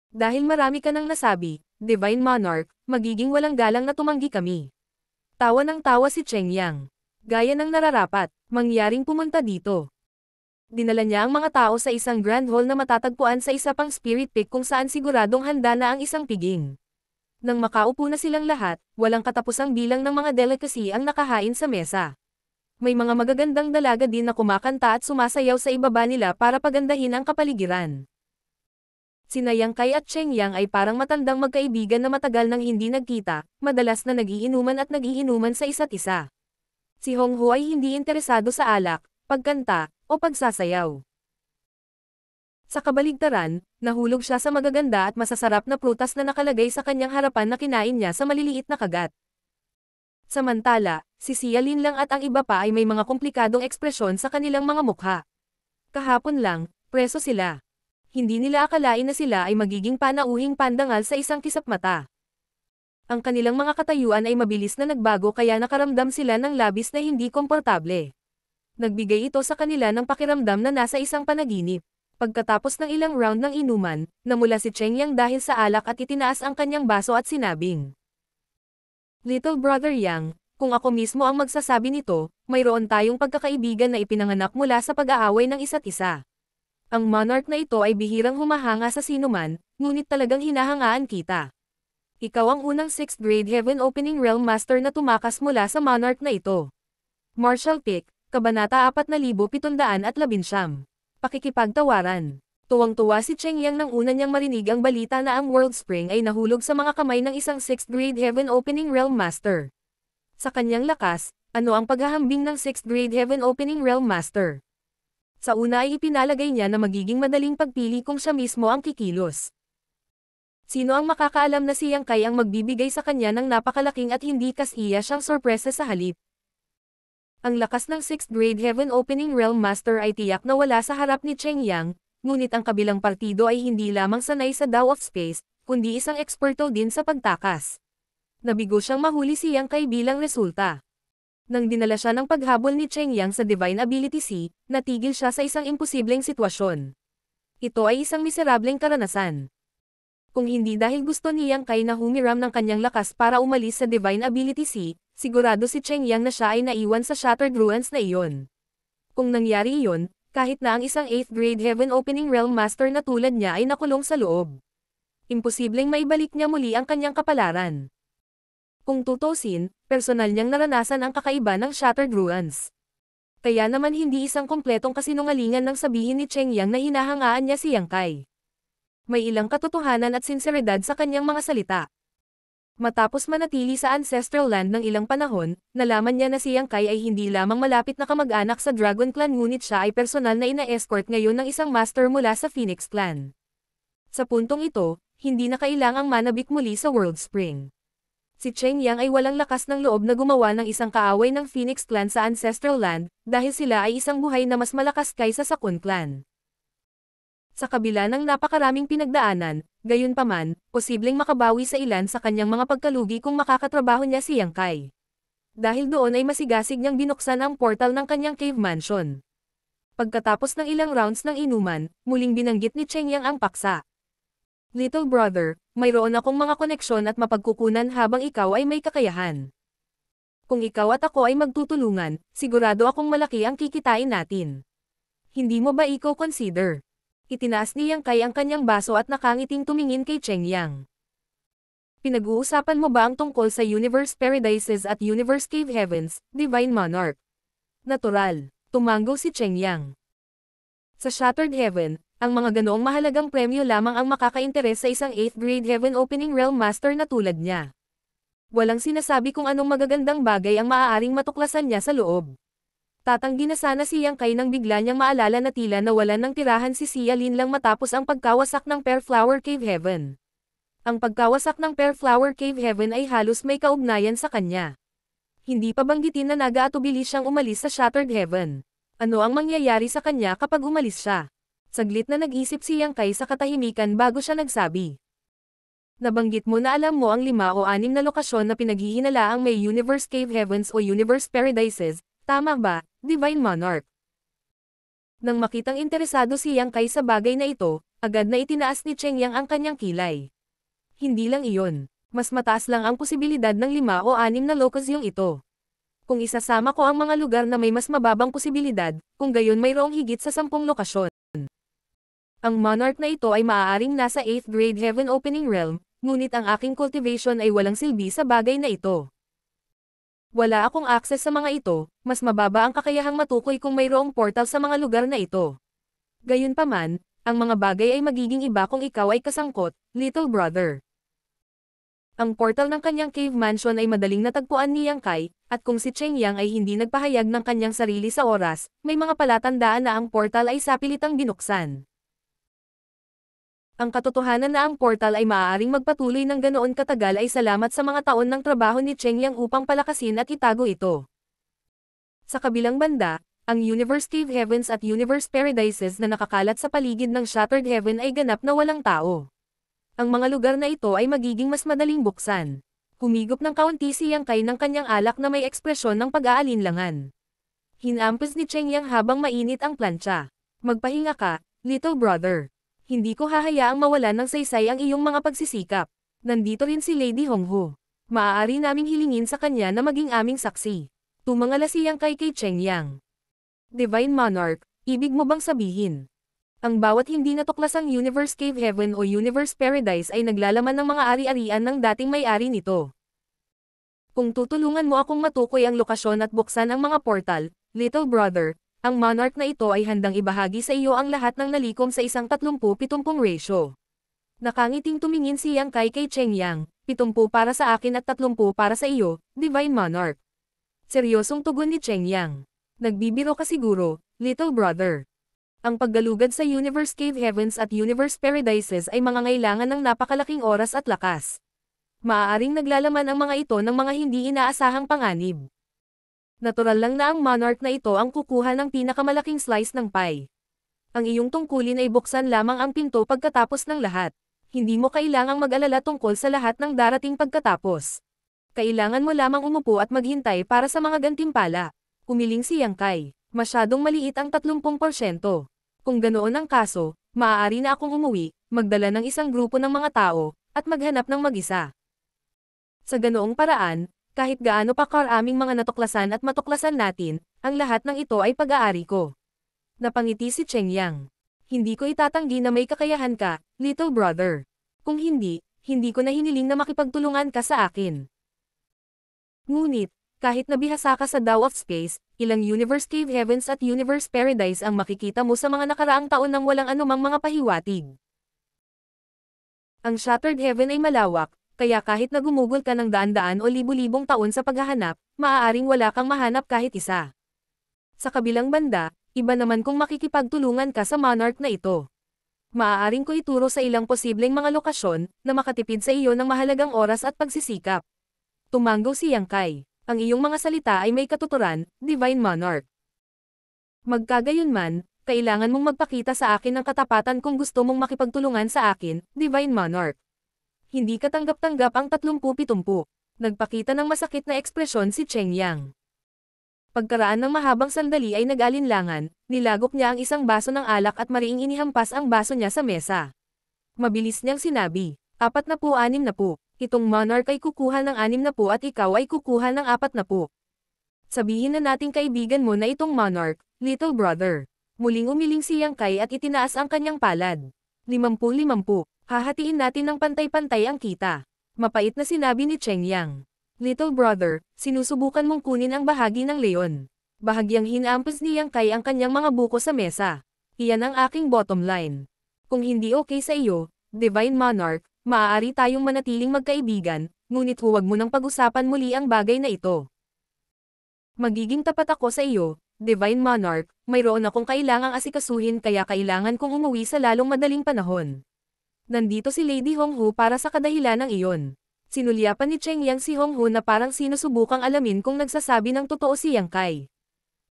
"Dahil marami ka nang nasabi, Divine Monarch, magiging walang galang na tumanggi kami." Tawa ng tawa si Cheng Yang. "Gaya ng nararapat, mangyaring pumunta dito." Dinala niya ang mga tao sa isang grand hall na matatagpuan sa isa pang spirit peak kung saan siguradong handa na ang isang piging. Nang makaupo na silang lahat, walang katapusang bilang ng mga delicacy ang nakahain sa mesa. May mga magagandang dalaga din na kumakanta at sumasayaw sa ibaba nila para pagandahin ang kapaligiran. Sina Yang Kai at Cheng Yang ay parang matandang magkaibigan na matagal nang hindi nagkita, madalas na nagiinuman sa isa't isa. Si Hong Ho ay hindi interesado sa alak, pagkanta, o pagsasayaw. Sa kabaligtaran, nahulog siya sa magaganda at masasarap na prutas na nakalagay sa kanyang harapan na kinain niya sa maliliit na kagat. Samantala, si Xia Lin lang at ang iba pa ay may mga komplikadong ekspresyon sa kanilang mga mukha. Kahapon lang, preso sila. Hindi nila akalain na sila ay magiging panauhing pandangal sa isang kisap mata. Ang kanilang mga katayuan ay mabilis na nagbago kaya nakaramdam sila ng labis na hindi komportable. Nagbigay ito sa kanila ng pakiramdam na nasa isang panaginip. Pagkatapos ng ilang round ng inuman, namula si Cheng Yang dahil sa alak at itinaas ang kanyang baso at sinabing, "Little Brother Yang, kung ako mismo ang magsasabi nito, mayroon tayong pagkakaibigan na ipinanganak mula sa pag-aaway ng isa't isa. Ang monarch na ito ay bihirang humahanga sa sinuman, ngunit talagang hinahangaan kita. Ikaw ang unang 6th grade Heaven Opening Realm Master na tumakas mula sa monarch na ito." Martial Pick, Kabanata 4719. Pakikipagtawaran. Tuwang-tuwa si Cheng Yang nang una niyang marinig ang balita na ang World Spring ay nahulog sa mga kamay ng isang 6th grade Heaven Opening Realm Master. Sa kanyang lakas, ano ang paghahambing ng 6th grade Heaven Opening Realm Master? Sa una ay ipinalagay niya na magiging madaling pagpili kung siya mismo ang kikilos. Sino ang makakaalam na si Yang Kai ang magbibigay sa kanya ng napakalaking at hindi kasiya siyang sorpresa sa halip? Ang lakas ng 6th grade Heaven Opening Realm Master ay tiyak na wala sa harap ni Cheng Yang, ngunit ang kabilang partido ay hindi lamang sanay sa Dao of Space, kundi isang eksperto din sa pagtakas. Nabigo siyang mahuli si Yang Kai bilang resulta. Nang dinala siya ng paghabol ni Cheng Yang sa Divine Ability C, natigil siya sa isang imposibleng sitwasyon. Ito ay isang miserableng karanasan. Kung hindi dahil gusto ni Yang Kai na humiram ng kanyang lakas para umalis sa Divine Ability C, sigurado si Cheng Yang na siya ay naiwan sa Shattered Ruins na iyon. Kung nangyari iyon, kahit na ang isang 8th grade Heaven Opening Realm Master na tulad niya ay nakulong sa loob. Imposibleng maibalik niya muli ang kanyang kapalaran. Kung tutusin, personal niyang naranasan ang kakaiba ng Shattered Ruins. Kaya naman hindi isang kompletong kasinungalingan nang sabihin ni Cheng Yang na hinahangaan niya si Yang Kai. May ilang katotohanan at sinseridad sa kanyang mga salita. Matapos manatili sa Ancestral Land ng ilang panahon, nalaman niya na si Yang Kai ay hindi lamang malapit na kamag-anak sa Dragon Clan ngunit siya ay personal na ina-escort ngayon ng isang master mula sa Phoenix Clan. Sa puntong ito, hindi na kailangang manabik muli sa World Spring. Si Cheng Yang ay walang lakas ng loob na gumawa ng isang kaaway ng Phoenix Clan sa Ancestral Land, dahil sila ay isang buhay na mas malakas kaysa sa Kun Clan. Sa kabila ng napakaraming pinagdaanan, gayunpaman, posibleng makabawi sa ilan sa kanyang mga pagkalugi kung makakatrabaho niya si Yang Kai. Dahil doon ay masigasig niyang binuksan ang portal ng kanyang cave mansion. Pagkatapos ng ilang rounds ng inuman, muling binanggit ni Cheng Yang ang paksa. Little brother, mayroon akong mga koneksyon at mapagkukunan habang ikaw ay may kakayahan. Kung ikaw at ako ay magtutulungan, sigurado akong malaki ang kikitain natin. Hindi mo ba ikaw consider? Itinaas ni Yang Kai ang kanyang baso at nakangiting tumingin kay Cheng Yang. Pinag-uusapan mo ba ang tungkol sa Universe Paradises at Universe Cave Heavens, Divine Monarch? Natural, tumanggo si Cheng Yang. Sa Shattered Heaven, ang mga ganoong mahalagang premyo lamang ang makaka-interes sa isang 8th grade Heaven Opening Realm Master na tulad niya. Walang sinasabi kung anong magagandang bagay ang maaaring matuklasan niya sa loob. Tatanggi na sana si Yang Kai nang bigla niyang maalala na tila nawalan ng tirahan si Xia Lin lang matapos ang pagkawasak ng Pearl Flower Cave Heaven. Ang pagkawasak ng Pearl Flower Cave Heaven ay halos may kaugnayan sa kanya. Hindi pa banggitin na nag-aatubili siyang umalis sa Shattered Heaven. Ano ang mangyayari sa kanya kapag umalis siya? Saglit na nag-isip si Yang Kai sa katahimikan bago siya nagsabi. Nabanggit mo na alam mo ang 5 o 6 na lokasyon na pinaghihinalaang may Universe Cave Heavens o Universe Paradises, tama ba, Divine Monarch? Nang makitang interesado si Yang Kai sa bagay na ito, agad na itinaas ni Cheng Yang ang kanyang kilay. Hindi lang iyon, mas mataas lang ang posibilidad ng 5 o 6 na lokasyong ito. Kung isasama ko ang mga lugar na may mas mababang posibilidad, kung gayon mayroong higit sa 10 lokasyon. Ang Monarch na ito ay maaaring nasa 8th grade Heaven Opening Realm, ngunit ang aking cultivation ay walang silbi sa bagay na ito. Wala akong access sa mga ito, mas mababa ang kakayahang matukoy kung mayroong portal sa mga lugar na ito. Gayunpaman, ang mga bagay ay magiging iba kung ikaw ay kasangkot, little brother. Ang portal ng kanyang cave mansion ay madaling natagpuan ni Yang Kai, at kung si Cheng Yang ay hindi nagpahayag ng kanyang sarili sa oras, may mga palatandaan na ang portal ay sapilitang binuksan. Ang katotohanan na ang portal ay maaaring magpatuloy ng ganoon katagal ay salamat sa mga taon ng trabaho ni Cheng Yang upang palakasin at itago ito. Sa kabilang banda, ang Universe Cave Heavens at Universe Paradises na nakakalat sa paligid ng Shattered Heaven ay ganap na walang tao. Ang mga lugar na ito ay magiging mas madaling buksan. Humigop ng kaunti si Yang Kai ng kanyang alak na may ekspresyon ng pag-aalinlangan. Hinampos ni Cheng Yang habang mainit ang plancha. Magpahinga ka, little brother. Hindi ko hahayaang mawalan ng saysay ang iyong mga pagsisikap. Nandito rin si Lady Honghu. Maaari naming hilingin sa kanya na maging aming saksi. Tumangala si Yang Kai kay Cheng Yang. Divine Monarch, ibig mo bang sabihin? Ang bawat hindi natuklasang Universe Cave Heaven o Universe Paradise ay naglalaman ng mga ari-arian ng dating may-ari nito. Kung tutulungan mo akong matukoy ang lokasyon at buksan ang mga portal, little brother, ang Monarch na ito ay handang ibahagi sa iyo ang lahat ng nalikom sa isang 30-70 ratio. Nakangiting tumingin si Yang Kai kay Cheng Yang, 70 para sa akin at 30 para sa iyo, Divine Monarch. Seryosong tugon ni Cheng Yang. Nagbibiro ka siguro, little brother. Ang paggalugad sa Universe Cave Heavens at Universe Paradises ay mangangailangan ng napakalaking oras at lakas. Maaaring naglalaman ang mga ito ng mga hindi inaasahang panganib. Natural lang na ang Monarch na ito ang kukuha ng pinakamalaking slice ng pie. Ang iyong tungkulin ay buksan lamang ang pinto pagkatapos ng lahat. Hindi mo kailangang mag-alala tungkol sa lahat ng darating pagkatapos. Kailangan mo lamang umupo at maghintay para sa mga gantimpala. Umiling si Yang Kai. Masyadong maliit ang 30%. Kung ganoon ang kaso, maaari na akong umuwi, magdala ng isang grupo ng mga tao, at maghanap ng mag-isa. Sa ganoong paraan, kahit gaano pa karaming mga natuklasan at matuklasan natin, ang lahat ng ito ay pag-aari ko. Napangiti si Cheng Yang. Hindi ko itatanggi na may kakayahan ka, little brother. Kung hindi, hindi ko na hiniling na makipagtulungan ka sa akin. Ngunit, kahit nabihasa ka sa Tao of Space, ilang Universe Cave Heavens at Universe Paradise ang makikita mo sa mga nakaraang taon nang walang anumang mga pahiwatig. Ang Shattered Heaven ay malawak, kaya kahit na gumugol ka ng daan-daan o libu-libong taon sa paghahanap, maaaring wala kang mahanap kahit isa. Sa kabilang banda, iba naman kung makikipagtulungan ka sa monarch na ito. Maaaring ko ituro sa ilang posibleng mga lokasyon na makatipid sa iyo ng mahalagang oras at pagsisikap. Tumanggo si Yang Kai. Ang iyong mga salita ay may katuturan, Divine Monarch. Magkagayunman, kailangan mong magpakita sa akin ng katapatan kung gusto mong makipagtulungan sa akin, Divine Monarch. Hindi katanggap-tanggap ang 30-70. Nagpakita ng masakit na ekspresyon si Cheng Yang. Pagkaraan ng mahabang sandali ay nag-alinlangan, nilagok niya ang isang baso ng alak at mariing inihampas ang baso niya sa mesa. Mabilis niyang sinabi, 40-60. Itong monarch ay kukuha ng 60 at ikaw ay kukuha ng 40. Sabihin na nating kaibigan mo na itong monarch, little brother. Muling umiling si Yang Kai at itinaas ang kanyang palad. 50-50. Hahatiin natin ng pantay-pantay ang kita. Mapait na sinabi ni Cheng Yang. Little brother, sinusubukan mong kunin ang bahagi ng leon. Bahagyang hinaampas ni Yang Kai ang kanyang mga buko sa mesa. Iyan ang aking bottom line. Kung hindi okay sa iyo, Divine Monarch, maaari tayong manatiling magkaibigan, ngunit huwag mo nang pag-usapan muli ang bagay na ito. Magiging tapat ako sa iyo, Divine Monarch, mayroon akong kailangang asikasuhin kaya kailangan kong umuwi sa lalong madaling panahon. Nandito si Lady Honghu para sa kadahilan ng iyon. Sinulyapan ni Cheng Yang si Honghu na parang sinusubukang alamin kung nagsasabi ng totoo si Yang Kai.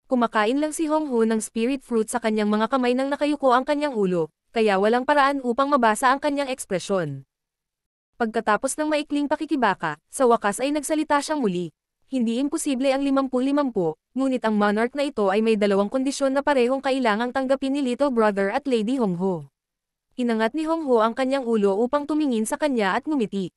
Kumakain lang si Honghu ng spirit fruit sa kanyang mga kamay nang nakayuko ang kanyang ulo, kaya walang paraan upang mabasa ang kanyang ekspresyon. Pagkatapos ng maikling pakikibaka, sa wakas ay nagsalita siyang muli. Hindi imposible ang 50-50, ngunit ang monarch na ito ay may dalawang kondisyon na parehong kailangang tanggapin ni little brother at Lady Honghu. Inangat ni Honghu ang kanyang ulo upang tumingin sa kanya at ngumiti.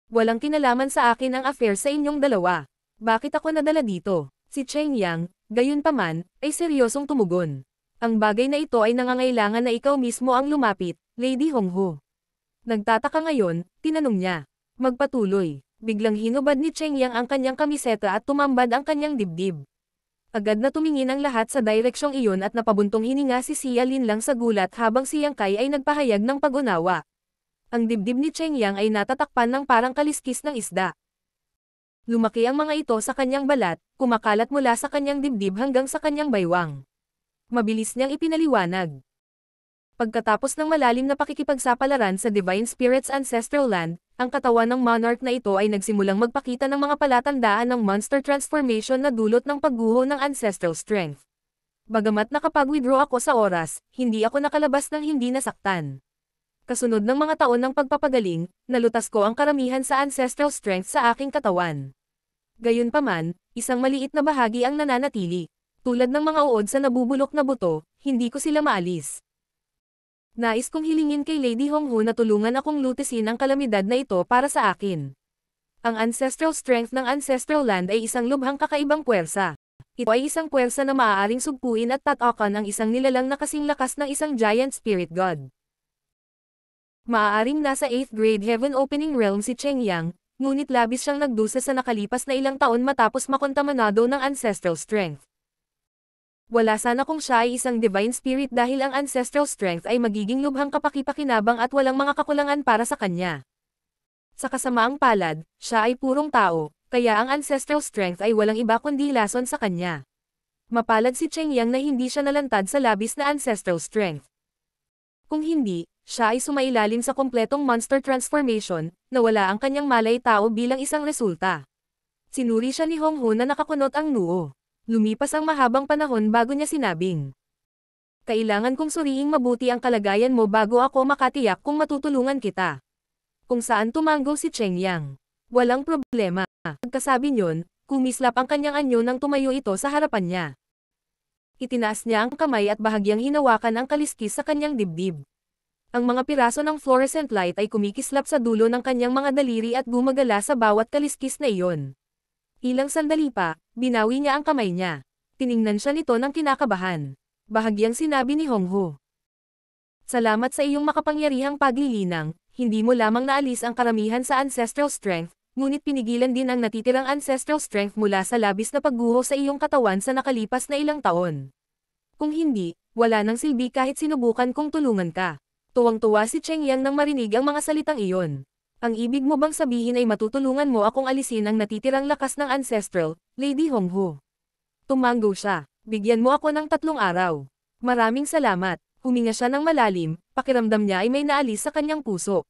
Walang kinalaman sa akin ang affair sa inyong dalawa. Bakit ako nadala dito? Si Cheng Yang, gayunpaman, ay seryosong tumugon. Ang bagay na ito ay nangangailangan na ikaw mismo ang lumapit, Lady Honghu. Nagtataka ngayon, tinanong niya. Magpatuloy. Biglang hinubad ni Cheng Yang ang kanyang kamiseta at tumambad ang kanyang dibdib. Agad na tumingin ang lahat sa direksyong iyon at napabuntong hininga si Xia Lin lang sa gulat habang si Yang Kai ay nagpahayag ng pag-unawa. Ang dibdib ni Cheng Yang ay natatakpan ng parang kaliskis ng isda. Lumaki ang mga ito sa kanyang balat, kumakalat mula sa kanyang dibdib hanggang sa kanyang baywang. Mabilis niyang ipinaliwanag. Pagkatapos ng malalim na pakikipagsapalaran sa Divine Spirit's Ancestral Land, ang katawan ng monarch na ito ay nagsimulang magpakita ng mga palatandaan ng monster transformation na dulot ng pagguho ng ancestral strength. Bagamat nakapag-withdraw ako sa oras, hindi ako nakalabas ng hindi nasaktan. Kasunod ng mga taon ng pagpapagaling, nalutas ko ang karamihan sa ancestral strength sa aking katawan. Gayunpaman, isang maliit na bahagi ang nananatili. Tulad ng mga uod sa nabubulok na buto, hindi ko sila maalis. Nais kong hilingin kay Lady Honghu na tulungan akong lutisin ang kalamidad na ito para sa akin. Ang ancestral strength ng ancestral land ay isang lubhang kakaibang puwersa. Ito ay isang puwersa na maaaring sugpuin at tatakan ang isang nilalang na kasing lakas ng isang giant spirit god. Maaaring nasa 8th grade heaven opening realm si Cheng Yang, ngunit labis siyang nagdusa sa nakalipas na ilang taon matapos makontaminado ng ancestral strength. Wala sana kung siya ay isang divine spirit dahil ang ancestral strength ay magiging lubhang kapakipakinabang at walang mga kakulangan para sa kanya. Sa kasamaang palad, siya ay purong tao, kaya ang ancestral strength ay walang iba kundi lason sa kanya. Mapalad si Cheng Yang na hindi siya nalantad sa labis na ancestral strength. Kung hindi, siya ay sumailalim sa kompletong monster transformation, na wala ang kanyang malay tao bilang isang resulta. Sinuri siya ni Honghu na nakakunot ang noo. Lumipas ang mahabang panahon bago niya sinabing, kailangan kong suriing mabuti ang kalagayan mo bago ako makatiyak kung matutulungan kita. Kung saan tumanggo si Cheng Yang. Walang problema. Pagkasabi niyon, kumislap ang kanyang anyo nang tumayo ito sa harapan niya. Itinaas niya ang kamay at bahagyang hinawakan ang kaliskis sa kanyang dibdib. Ang mga piraso ng fluorescent light ay kumikislap sa dulo ng kanyang mga daliri at gumagala sa bawat kaliskis na iyon. Ilang sandali pa, binawi niya ang kamay niya. Tiningnan siya nito ng kinakabahan. Bahagyang sinabi ni Hongho. Salamat sa iyong makapangyarihang paglilinang, hindi mo lamang naalis ang karamihan sa ancestral strength, ngunit pinigilan din ang natitirang ancestral strength mula sa labis na pagguho sa iyong katawan sa nakalipas na ilang taon. Kung hindi, wala nang silbi kahit sinubukan kong tulungan ka. Tuwang-tuwa si Cheng Yang nang marinig ang mga salitang iyon. Ang ibig mo bang sabihin ay matutulungan mo akong alisin ang natitirang lakas ng ancestral, Lady Hongho? Tumanggo siya. Bigyan mo ako ng 3 araw. Maraming salamat. Huminga siya ng malalim, pakiramdam niya ay may naalis sa kanyang puso.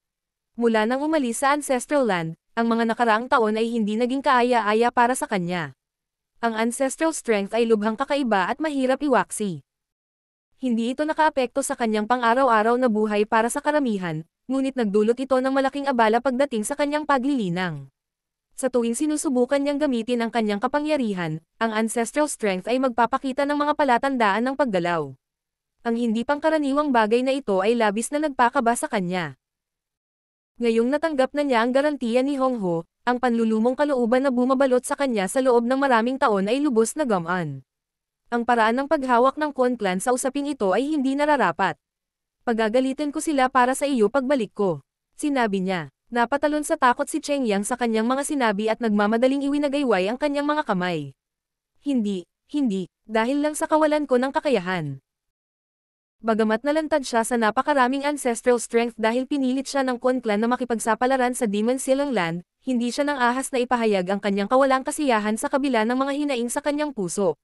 Mula nang umalis sa ancestral land, ang mga nakaraang taon ay hindi naging kaaya-aya para sa kanya. Ang ancestral strength ay lubhang kakaiba at mahirap iwaksi. Hindi ito nakaapekto sa kanyang pang-araw-araw na buhay para sa karamihan, ngunit nagdulot ito ng malaking abala pagdating sa kanyang paglilinang. Sa tuwing sinusubukan niyang gamitin ang kanyang kapangyarihan, ang ancestral strength ay magpapakita ng mga palatandaan ng paggalaw. Ang hindi pangkaraniwang bagay na ito ay labis na nagpakaba sa kanya. Ngayong natanggap na niya ang garantiya ni Hongho, ang panlulumong kalooban na bumabalot sa kanya sa loob ng maraming taon ay lubos na gamaan. Ang paraan ng paghawak ng Kwon Clan sa usaping ito ay hindi nararapat. Pagagalitin ko sila para sa iyo pagbalik ko. Sinabi niya. Napatalon sa takot si Cheng Yang sa kanyang mga sinabi at nagmamadaling iwinagayway ang kanyang mga kamay. Hindi, dahil lang sa kawalan ko ng kakayahan. Bagamat nalantad siya sa napakaraming ancestral strength dahil pinilit siya ng Kwon Clan na makipagsapalaran sa Demon Silang Land, hindi siya nang ahas na ipahayag ang kanyang kawalang kasiyahan sa kabila ng mga hinaing sa kanyang puso.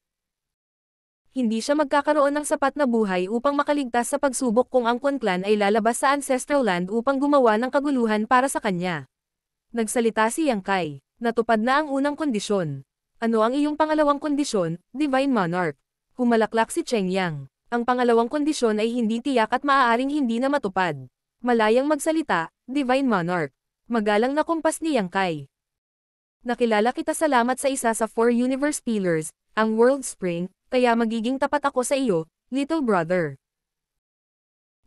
Hindi siya magkakaroon ng sapat na buhay upang makaligtas sa pagsubok kung ang Kwon Clan ay lalabas sa ancestral land upang gumawa ng kaguluhan para sa kanya. Nagsalita si Yang Kai. Natupad na ang unang kondisyon. Ano ang iyong pangalawang kondisyon, Divine Monarch? Humalaklak si Cheng Yang. Ang pangalawang kondisyon ay hindi tiyak at maaaring hindi na matupad. Malayang magsalita, Divine Monarch. Magalang na kumpas ni Yang Kai. Nakilala kita salamat sa isa sa 4 Universe Pillars, ang World Spring, kaya magiging tapat ako sa iyo, little brother.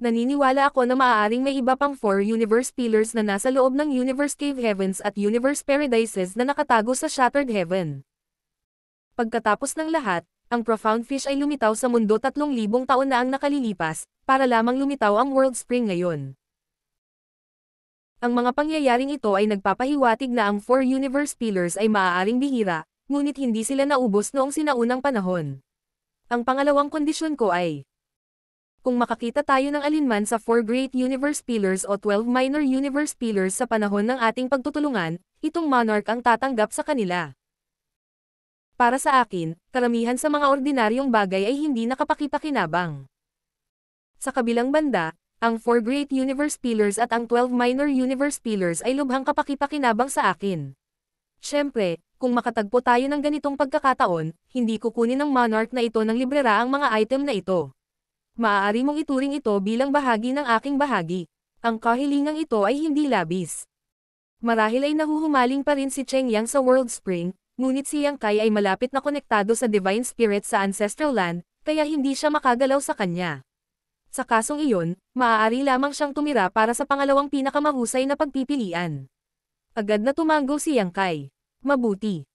Naniniwala ako na maaaring may iba pang 4 Universe Pillars na nasa loob ng Universe Cave Heavens at Universe Paradises na nakatago sa Shattered Heaven. Pagkatapos ng lahat, ang Profound Fish ay lumitaw sa mundo 3,000 taon na ang nakalilipas, para lamang lumitaw ang World Spring ngayon. Ang mga pangyayaring ito ay nagpapahiwatig na ang 4 Universe Pillars ay maaaring bihira, ngunit hindi sila naubos noong sinaunang panahon. Ang pangalawang kondisyon ko ay, kung makakita tayo ng alinman sa 4 Great Universe Pillars o 12 Minor Universe Pillars sa panahon ng ating pagtutulungan, itong monarch ang tatanggap sa kanila. Para sa akin, karamihan sa mga ordinaryong bagay ay hindi nakapakipakinabang. Sa kabilang banda, ang 4 Great Universe Pillars at ang 12 Minor Universe Pillars ay lubhang kapakipakinabang sa akin. Siyempre, kung makatagpo tayo ng ganitong pagkakataon, hindi kukunin ng monarch na ito ng librera ang mga item na ito. Maaari mong ituring ito bilang bahagi ng aking bahagi. Ang kahilingang ito ay hindi labis. Marahil ay nahuhumaling pa rin si Cheng Yang sa World Spring, ngunit si Yang Kai ay malapit na konektado sa Divine Spirit sa Ancestral Land, kaya hindi siya makagalaw sa kanya. Sa kasong iyon, maaari lamang siyang tumira para sa pangalawang pinakamahusay na pagpipilian. Agad na tumanggo si Yang Kai. Mabuti.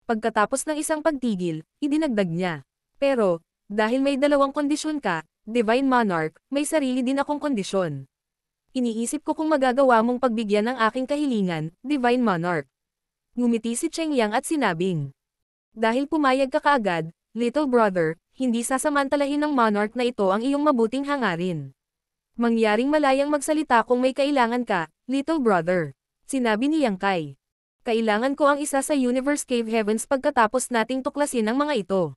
Pagkatapos ng isang pagtigil, idinagdag niya. Pero, dahil may dalawang kondisyon ka, Divine Monarch, may sarili din akong kondisyon. Iniisip ko kung magagawa mong pagbigyan ng aking kahilingan, Divine Monarch. Ngumiti si Cheng Yang at sinabing, dahil pumayag ka kaagad, little brother, hindi sasamantalahin ng monarch na ito ang iyong mabuting hangarin. Mangyaring malayang magsalita kung may kailangan ka, little brother. Sinabi ni Yang Kai. Kailangan ko ang isa sa Universe Cave Heavens pagkatapos nating tuklasin ang mga ito.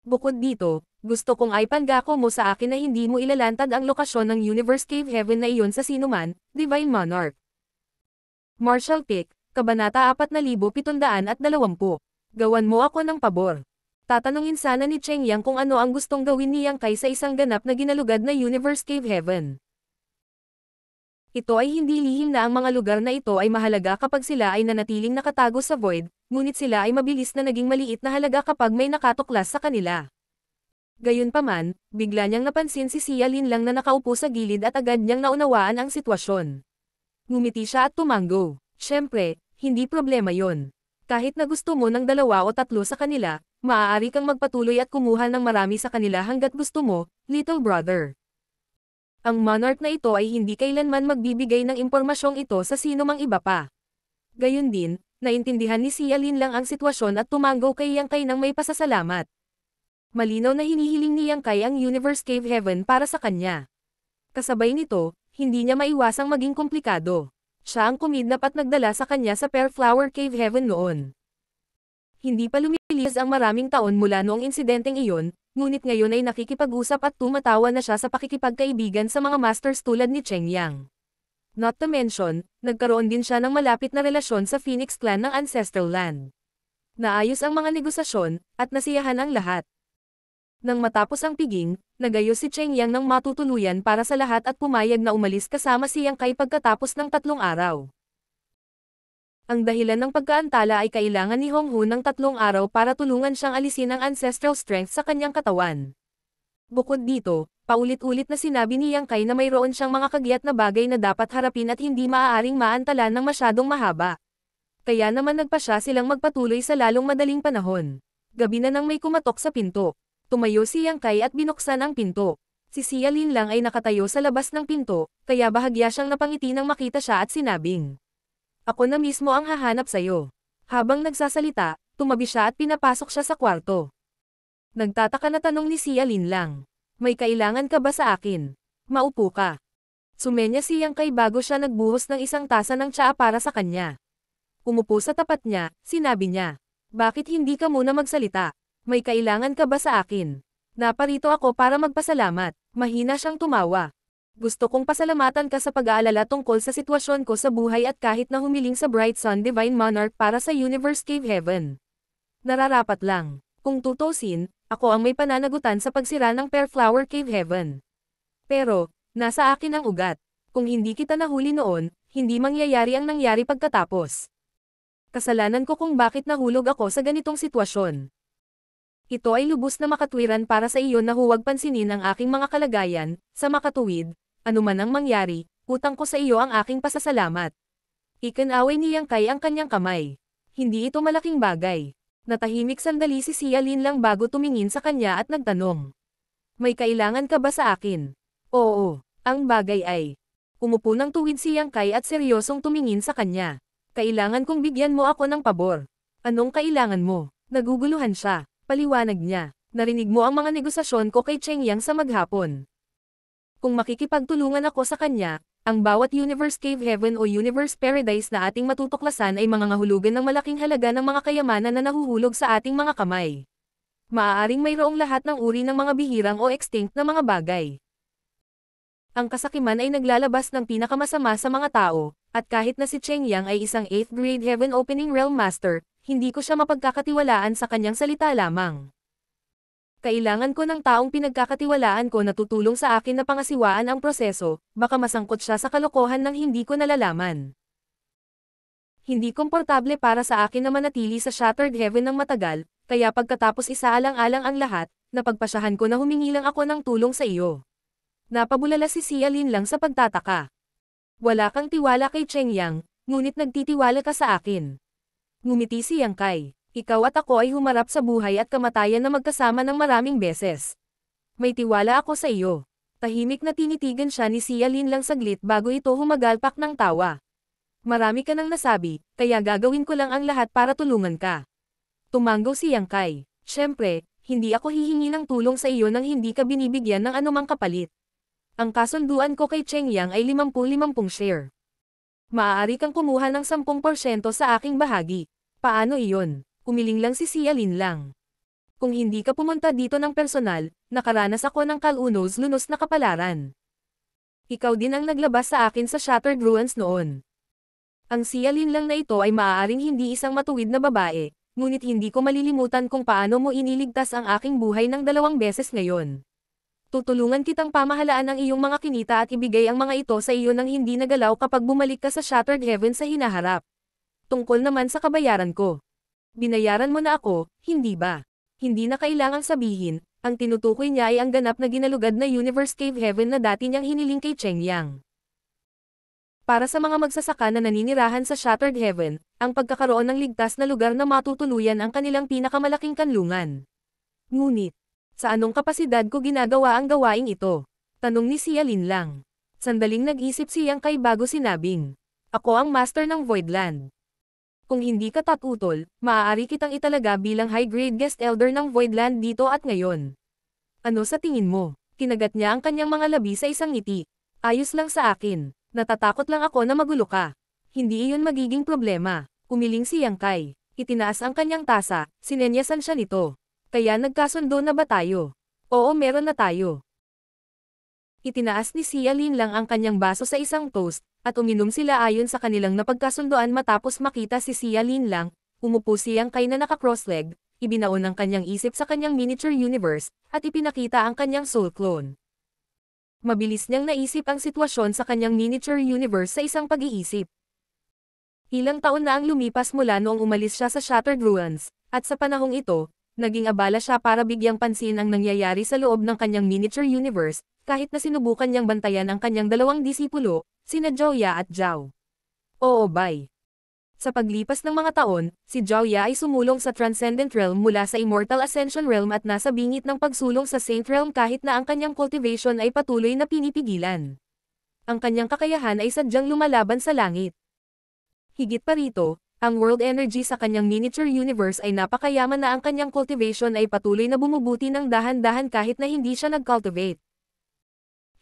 Bukod dito, gusto kong ipangako mo sa akin na hindi mo ilalantad ang lokasyon ng Universe Cave Heaven na iyon sa sinuman, Divine Monarch. Martial Pick, Kabanata 4720. Gawan mo ako ng pabor. Tatanungin sana ni Cheng Yang kung ano ang gustong gawin ni Yang Kai sa isang ganap na ginalugad na Universe Cave Heaven. Ito ay hindi lihim na ang mga lugar na ito ay mahalaga kapag sila ay nanatiling nakatago sa void, ngunit sila ay mabilis na naging maliit na halaga kapag may nakatuklas sa kanila. Gayunpaman, bigla niyang napansin si Xia Lin Lang na nakaupo sa gilid at agad niyang naunawaan ang sitwasyon. Ngumiti siya at tumango. Siyempre, hindi problema yon. Kahit na gusto mo ng 2 o 3 sa kanila, maaari kang magpatuloy at kumuha ng marami sa kanila hanggat gusto mo, little brother. Ang monarch na ito ay hindi kailanman magbibigay ng impormasyong ito sa sino mang iba pa. Gayun din, naintindihan ni Xia Lin Lang ang sitwasyon at tumango kay Yang Kai nang may pasasalamat. Malinaw na hinihiling ni Yang Kai ang Universe Cave Heaven para sa kanya. Kasabay nito, hindi niya maiwasang maging komplikado. Siya ang kumidnap at nagdala sa kanya sa Pear Flower Cave Heaven noon. Hindi pa lumilipas ang maraming taon mula noong insidenteng iyon, ngunit ngayon ay nakikipag-usap at tumatawa na siya sa pakikipagkaibigan sa mga masters tulad ni Cheng Yang. Not to mention, nagkaroon din siya ng malapit na relasyon sa Phoenix Clan ng Ancestral Land. Naayos ang mga negosasyon, at nasiyahan ang lahat. Nang matapos ang piging, nagayos si Cheng Yang ng matutuluyan para sa lahat at pumayag na umalis kasama si Yang Kai pagkatapos ng 3 araw. Ang dahilan ng pagkaantala ay kailangan ni Hong Hun ng 3 araw para tulungan siyang alisin ang ancestral strength sa kanyang katawan. Bukod dito, paulit-ulit na sinabi ni Yang Kai na mayroon siyang mga kagyat na bagay na dapat harapin at hindi maaaring maantalan ng masyadong mahaba. Kaya naman nagpa siya silang magpatuloy sa lalong madaling panahon. Gabi na nang may kumatok sa pinto. Tumayo si Yang Kai at binuksan ang pinto. Si Xia Lin Lang ay nakatayo sa labas ng pinto, kaya bahagya siyang napangiti nang makita siya at sinabing, "Ako na mismo ang hahanap sa'yo." Habang nagsasalita, tumabi siya at pinapasok siya sa kwarto. Nagtataka na tanong ni Xia Lin Lang, "May kailangan ka ba sa akin? Maupo ka." Sumenya si Yang Kai bago siya nagbuhos ng isang tasa ng tsaa para sa kanya. Umupo sa tapat niya, sinabi niya, "Bakit hindi ka muna magsalita? May kailangan ka ba sa akin?" "Naparito ako para magpasalamat." Mahina siyang tumawa. "Gusto kong pasalamatan ka sa pag-aalala tungkol sa sitwasyon ko sa buhay at kahit na humiling sa Bright Sun Divine Monarch para sa Universe Cave Heaven. Nararapat lang. Kung tutusin, ako ang may pananagutan sa pagsira ng Pear Flower Cave Heaven. Pero, nasa akin ang ugat. Kung hindi kita nahuli noon, hindi mangyayari ang nangyari pagkatapos. Kasalanan ko kung bakit nahulog ako sa ganitong sitwasyon. Ito ay lubos na makatwiran para sa iyo na huwag pansinin ang aking mga kalagayan, sa makatuwid, anuman ang mangyari, utang ko sa iyo ang aking pasasalamat." Ikinaway ni Yang Kai ang kanyang kamay. Hindi ito malaking bagay. Natahimik sandali si Xia Lin Lang bago tumingin sa kanya at nagtanong, "May kailangan ka ba sa akin?" "Oo, ang bagay ay." Umupo ng tuwid si Yang Kai at seryosong tumingin sa kanya. "Kailangan kong bigyan mo ako ng pabor." "Anong kailangan mo?" Naguguluhan siya. Paliwanag niya, "Narinig mo ang mga negosasyon ko kay Cheng Yang sa maghapon. Kung makikipagtulungan ako sa kanya, ang bawat Universe Cave Heaven o Universe Paradise na ating matutuklasan ay mga ngahulugan ng malaking halaga ng mga kayamanan na nahuhulog sa ating mga kamay. Maaaring mayroong lahat ng uri ng mga bihirang o extinct na mga bagay. Ang kasakiman ay naglalabas ng pinakamasama sa mga tao, at kahit na si Cheng Yang ay isang 8th grade Heaven Opening Realm Master, hindi ko siya mapagkakatiwalaan sa kanyang salita lamang. Kailangan ko ng taong pinagkakatiwalaan ko na tutulong sa akin na pangasiwaan ang proseso, baka masangkot siya sa kalokohan ng hindi ko nalalaman. Hindi komportable para sa akin na manatili sa Shattered Heaven ng matagal, kaya pagkatapos isaalang-alang ang lahat, napagpasyahan ko na humingi lang ako ng tulong sa iyo." Napabulala si Xia Lin Lang sa pagtataka. "Wala kang tiwala kay Cheng Yang, ngunit nagtitiwala ka sa akin." Ngumiti si Yang Kai, "Ikaw at ako ay humarap sa buhay at kamatayan na magkasama ng maraming beses. May tiwala ako sa iyo." Tahimik na tinitigan siya ni Xia Lin Lang saglit bago ito humagalpak ng tawa. "Marami ka nang nasabi, kaya gagawin ko lang ang lahat para tulungan ka." Tumango si Yang Kai, "Siyempre, hindi ako hihingi ng tulong sa iyo nang hindi ka binibigyan ng anumang kapalit. Ang kasunduan ko kay Cheng Yang ay 50-50 share. Maaari kang kumuha ng 10% sa aking bahagi." "Paano iyon?" Umiling lang si Xia Lin Lang. "Kung hindi ka pumunta dito ng personal, nakaranas ako ng kalunos-lunos na kapalaran. Ikaw din ang naglabas sa akin sa Shattered Ruins noon." Ang Xia Lin Lang na ito ay maaaring hindi isang matuwid na babae, ngunit hindi ko malilimutan kung paano mo iniligtas ang aking buhay ng 2 beses ngayon. Tutulungan kitang pamahalaan ang iyong mga kinita at ibigay ang mga ito sa iyo nang hindi nagalaw kapag bumalik ka sa Shattered Heaven sa hinaharap. Tungkol naman sa kabayaran ko. Binayaran mo na ako, hindi ba? Hindi na kailangang sabihin, ang tinutukoy niya ay ang ganap na ginalugad na Universe Cave Heaven na dati niyang hiniling kay Cheng Yang. Para sa mga magsasaka na naninirahan sa Shattered Heaven, ang pagkakaroon ng ligtas na lugar na matutuluyan ang kanilang pinakamalaking kanlungan. Ngunit, sa anong kapasidad ko ginagawa ang gawaing ito? Tanong ni Xia Lin lang. Sandaling nag-isip si Yang Kai bago sinabing, ako ang master ng Voidland. Kung hindi ka tatutol, maaari kitang italaga bilang high-grade guest elder ng Voidland dito at ngayon. Ano sa tingin mo? Kinagat niya ang kanyang mga labi sa isang ngiti. Ayos lang sa akin. Natatakot lang ako na magulo ka. Hindi iyon magiging problema. Umiling si Yang Kai. Itinaas ang kanyang tasa, sinenyasan siya nito. Kaya nagkasundo na ba tayo? Oo, meron na tayo. Itinaas ni Xia Lin lang ang kanyang baso sa isang toast, at uminom sila ayon sa kanilang napagkasundoan matapos makita si Xia Lin lang, umupo si Yang Kai na naka-cross-leg, ibinaon ang kanyang isip sa kanyang miniature universe, at ipinakita ang kanyang soul clone. Mabilis niyang naisip ang sitwasyon sa kanyang miniature universe sa isang pag-iisip. Ilang taon na ang lumipas mula noong umalis siya sa Shattered Ruins, at sa panahong ito, naging abala siya para bigyang pansin ang nangyayari sa loob ng kanyang miniature universe, kahit na sinubukan niyang bantayan ang kanyang dalawang disipulo, sina Zhao Ya at Zhao. Oo bay. Sa paglipas ng mga taon, si Zhao Ya ay sumulong sa Transcendent Realm mula sa Immortal Ascension Realm at nasa bingit ng pagsulong sa Saint Realm kahit na ang kanyang cultivation ay patuloy na pinipigilan. Ang kanyang kakayahan ay sadyang lumalaban sa langit. Higit pa rito, ang world energy sa kanyang miniature universe ay napakayaman na ang kanyang cultivation ay patuloy na bumubuti ng dahan-dahan kahit na hindi siya nag-cultivate.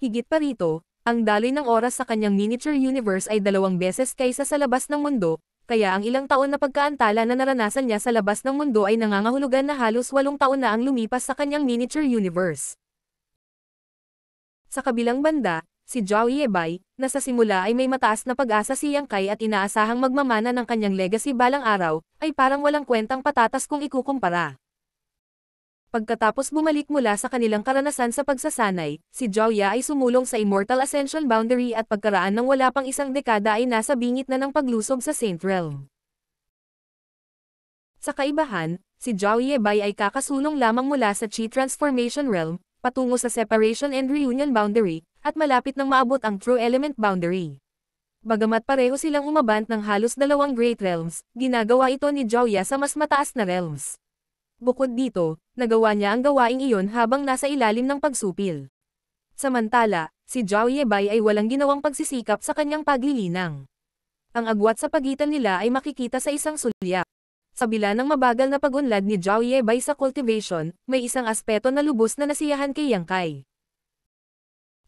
Higit pa rito, ang daloy ng oras sa kanyang miniature universe ay 2 beses kaysa sa labas ng mundo, kaya ang ilang taon na pagkaantala na naranasan niya sa labas ng mundo ay nangangahulugan na halos 8 taon na ang lumipas sa kanyang miniature universe. Sa kabilang banda, si Zhao Yebai, na sa simula ay may mataas na pag-asa si Yang Kai at inaasahang magmamana ng kanyang legacy balang araw, ay parang walang kwentang patatas kung ikukumpara. Pagkatapos bumalik mula sa kanilang karanasan sa pagsasanay, si Zhao Ya ay sumulong sa Immortal Ascension Boundary at pagkaraan ng wala pang isang dekada ay nasa bingit na ng paglusob sa Saint Realm. Sa kaibahan, si Zhao Yebai ay kakasulong lamang mula sa Chi Transformation Realm, patungo sa Separation and Reunion Boundary, at malapit nang maabot ang True Element Boundary. Bagamat pareho silang umabant ng halos 2 Great Realms, ginagawa ito ni Zhao Ya sa mas mataas na realms. Bukod dito, nagawa niya ang gawaing iyon habang nasa ilalim ng pagsupil. Samantala, si Zhao Yebai ay walang ginawang pagsisikap sa kanyang paglilinang. Ang agwat sa pagitan nila ay makikita sa isang sulyap. Sa bila ng mabagal na pag-unlad ni Zhao Yebai sa cultivation, may isang aspeto na lubos na nasiyahan kay Yang Kai.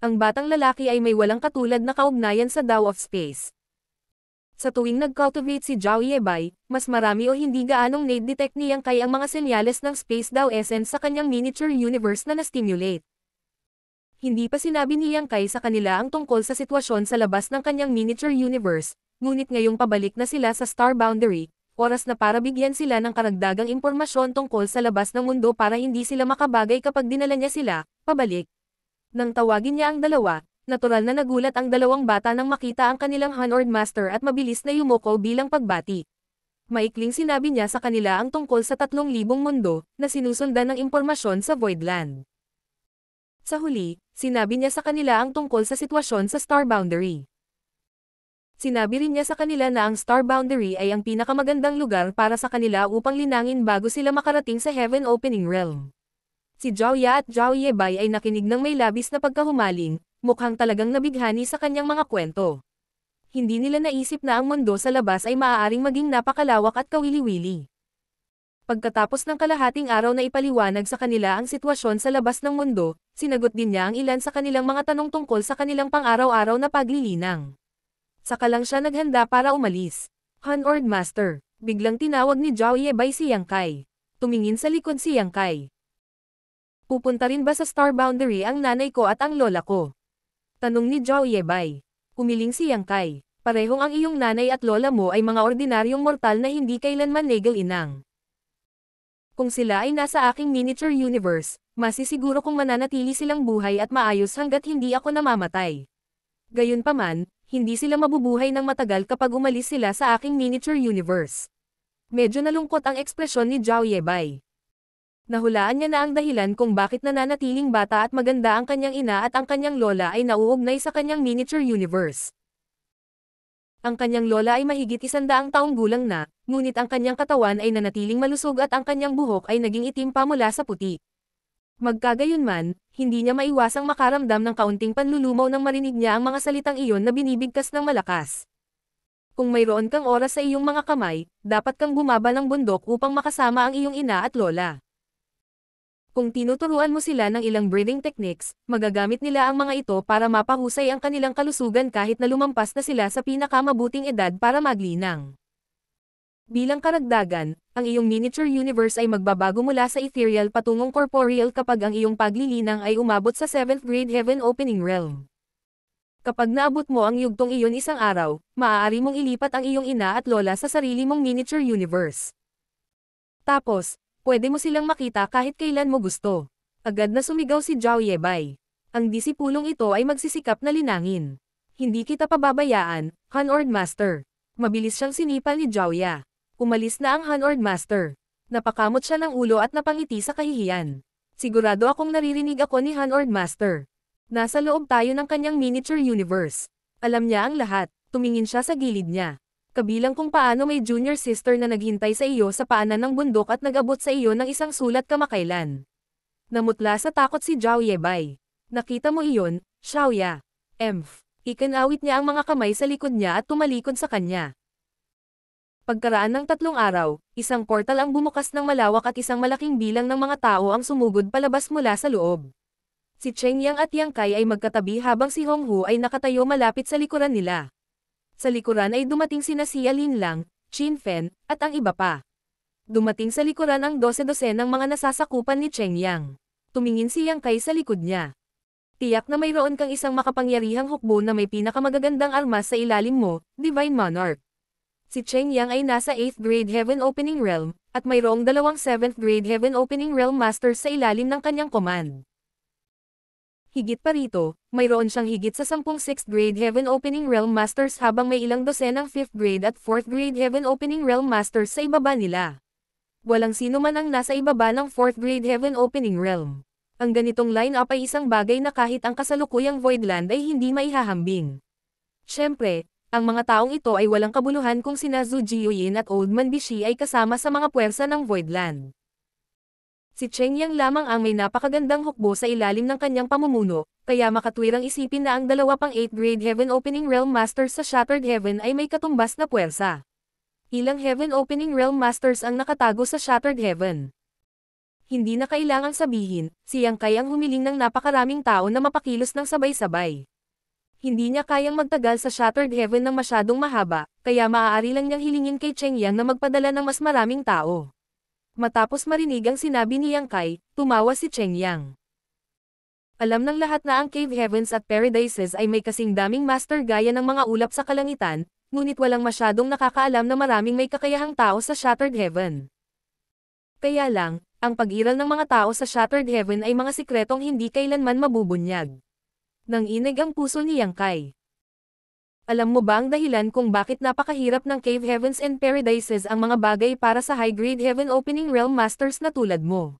Ang batang lalaki ay may walang katulad na kaugnayan sa Tao of Space. Sa tuwing nag-cultivate si Zhao Yebai, mas marami o hindi gaanong na-detect ni Yang Kai ang mga senyales ng Space Tao Essence sa kanyang miniature universe na na-stimulate. Hindi pa sinabi ni Yang Kai sa kanila ang tungkol sa sitwasyon sa labas ng kanyang miniature universe, ngunit ngayong pabalik na sila sa Star Boundary, oras na para bigyan sila ng karagdagang impormasyon tungkol sa labas ng mundo para hindi sila makabagay kapag dinala niya sila, pabalik. Nang tawagin niya ang dalawa, natural na nagulat ang dalawang bata nang makita ang kanilang Hanord Master at mabilis na yumuko bilang pagbati. Maikling sinabi niya sa kanila ang tungkol sa 3,000 mundo na sinusundan ng impormasyon sa Voidland. Sa huli, sinabi niya sa kanila ang tungkol sa sitwasyon sa Star Boundary. Sinabi rin niya sa kanila na ang Star Boundary ay ang pinakamagandang lugar para sa kanila upang linangin bago sila makarating sa Heaven Opening Realm. Si Zhao Ya at Zhao Yebai ay nakinig ng may labis na pagkahumaling, mukhang talagang nabighani sa kanyang mga kwento. Hindi nila naisip na ang mundo sa labas ay maaaring maging napakalawak at kawili-wili. Pagkatapos ng kalahating araw na ipaliwanag sa kanila ang sitwasyon sa labas ng mundo, sinagot din niya ang ilan sa kanilang mga tanong tungkol sa kanilang pang-araw-araw na paglilinang. Saka lang siya naghanda para umalis. Hanord Master, biglang tinawag ni Zhao Yebai si Yang Kai. Tumingin sa likod si Yang Kai. Pupunta rin ba sa Star Boundary ang nanay ko at ang lola ko? Tanong ni Zhao Yebai. Umiling si Yang Kai. Parehong ang iyong nanay at lola mo ay mga ordinaryong mortal na hindi kailanman legal inang. Kung sila ay nasa aking miniature universe, masisiguro kong mananatili silang buhay at maayos hanggat hindi ako namamatay. Gayunpaman, hindi sila mabubuhay ng matagal kapag umalis sila sa aking miniature universe. Medyo nalungkot ang ekspresyon ni Zhao Yebei. Nahulaan niya na ang dahilan kung bakit nananatiling bata at maganda ang kanyang ina at ang kanyang lola ay nauugnay sa kanyang miniature universe. Ang kanyang lola ay mahigit 100 taong gulang na, ngunit ang kanyang katawan ay nanatiling malusog at ang kanyang buhok ay naging itim pa mula sa puti. Magkagayunman, hindi niya maiwasang makaramdam ng kaunting panlulumaw nang marinig niya ang mga salitang iyon na binibigkas ng malakas. Kung mayroon kang oras sa iyong mga kamay, dapat kang bumaba ng bundok upang makasama ang iyong ina at lola. Kung tinuturuan mo sila ng ilang breathing techniques, magagamit nila ang mga ito para mapahusay ang kanilang kalusugan kahit na lumampas na sila sa pinakamabuting edad para maglinang. Bilang karagdagan, ang iyong miniature universe ay magbabago mula sa ethereal patungong corporeal kapag ang iyong paglilinang ay umabot sa 7th grade heaven opening realm. Kapag naabot mo ang yugtong iyon isang araw, maaari mong ilipat ang iyong ina at lola sa sarili mong miniature universe. Tapos, pwede mo silang makita kahit kailan mo gusto. Agad na sumigaw si Zhao Yebei. Ang disipulong ito ay magsisikap na linangin. Hindi kita pababayaan, Hanord Master. Mabilis siyang sinipal ni Zhao Ya. Umalis na ang Hanord Master. Napakamot siya ng ulo at napangiti sa kahihiyan. Sigurado akong naririnig ako ni Hanord Master. Nasa loob tayo ng kanyang miniature universe. Alam niya ang lahat. Tumingin siya sa gilid niya. Kabilang kung paano may junior sister na naghintay sa iyo sa paanan ng bundok at nag-abot sa iyo ng isang sulat kamakailan. Namutla sa takot si Zhao Yebei. Nakita mo iyon, Xiaoya. Ikinawit niya ang mga kamay sa likod niya at tumalikod sa kanya. Pagkaraan ng 3 araw, isang portal ang bumukas ng malawak at isang malaking bilang ng mga tao ang sumugod palabas mula sa loob. Si Cheng Yang at Yang Kai ay magkatabi habang si Hong Hu ay nakatayo malapit sa likuran nila. Sa likuran ay dumating sina Xia Lin Lang, Qin Fen, at ang iba pa. Dumating sa likuran ang 12 ng mga nasasakupan ni Cheng Yang. Tumingin si Yang Kai sa likod niya. Tiyak na mayroon kang isang makapangyarihang hukbo na may pinakamagagandang armas sa ilalim mo, Divine Monarch. Si Cheng Yang ay nasa 8th grade Heaven Opening Realm, at mayroong 2 7th grade Heaven Opening Realm Masters sa ilalim ng kanyang command. Higit pa rito, mayroon siyang higit sa 10 6th grade Heaven Opening Realm Masters habang may ilang dosenang 5th grade at 4th grade Heaven Opening Realm Masters sa ibaba nila. Walang sino man ang nasa ibaba ng 4th grade Heaven Opening Realm. Ang ganitong line-up ay isang bagay na kahit ang kasalukuyang Voidland ay hindi maihahambing. Siyempre, ang mga taong ito ay walang kabuluhan kung sina Zhu Jiuyin at Old Man Bishi ay kasama sa mga puwersa ng Voidland. Si Cheng Yang lamang ang may napakagandang hukbo sa ilalim ng kanyang pamumuno, kaya makatwirang isipin na ang 2 pang 8th grade Heaven Opening Realm Masters sa Shattered Heaven ay may katumbas na puwersa. Ilang Heaven Opening Realm Masters ang nakatago sa Shattered Heaven. Hindi na kailangang sabihin, si Yang Kai ang humiling ng napakaraming tao na mapakilos ng sabay-sabay. Hindi niya kayang magtagal sa Shattered Heaven ng masyadong mahaba, kaya maaari lang niyang hilingin kay Cheng Yang na magpadala ng mas maraming tao. Matapos marinig ang sinabi ni Yang Kai, tumawa si Cheng Yang. Alam ng lahat na ang Cave Heavens at Paradises ay may kasing daming master gaya ng mga ulap sa kalangitan, ngunit walang masyadong nakakaalam na maraming may kakayahang tao sa Shattered Heaven. Kaya lang, ang pag-iral ng mga tao sa Shattered Heaven ay mga sikretong hindi kailanman mabubunyag. Nanginig ang puso ni Yang Kai. Alam mo ba ang dahilan kung bakit napakahirap ng Cave Heavens and Paradises ang mga bagay para sa high-grade Heaven Opening Realm Masters na tulad mo?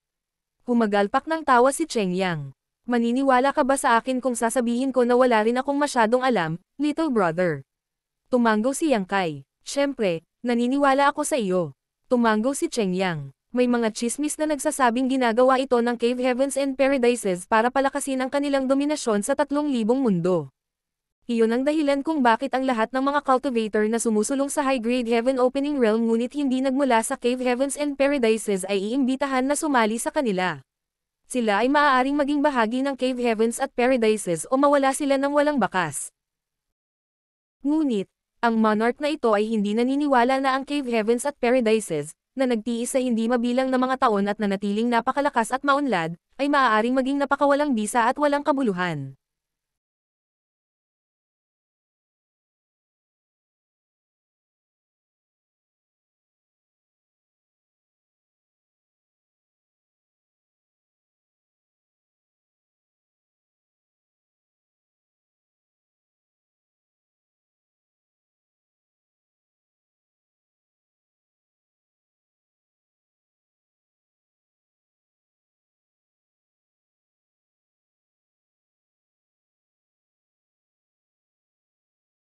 Humagalpak ng tawa si Cheng Yang. Maniniwala ka ba sa akin kung sasabihin ko na wala rin akong masyadong alam, little brother? Tumanggo si Yang Kai. Siyempre, naniniwala ako sa iyo. Tumanggo si Cheng Yang. May mga chismis na nagsasabing ginagawa ito ng Cave Heavens and Paradises para palakasin ang kanilang dominasyon sa 3,000 mundo. Iyon ang dahilan kung bakit ang lahat ng mga cultivator na sumusulong sa high-grade Heaven Opening Realm ngunit hindi nagmula sa Cave Heavens and Paradises ay iimbitahan na sumali sa kanila. Sila ay maaaring maging bahagi ng Cave Heavens at Paradises o mawala sila ng walang bakas. Ngunit, ang monarch na ito ay hindi naniniwala na ang Cave Heavens at Paradises, na nagtiis sa hindi mabilang na mga taon at nanatiling napakalakas at maunlad, ay maaaring maging napakawalang bisa at walang kabuluhan.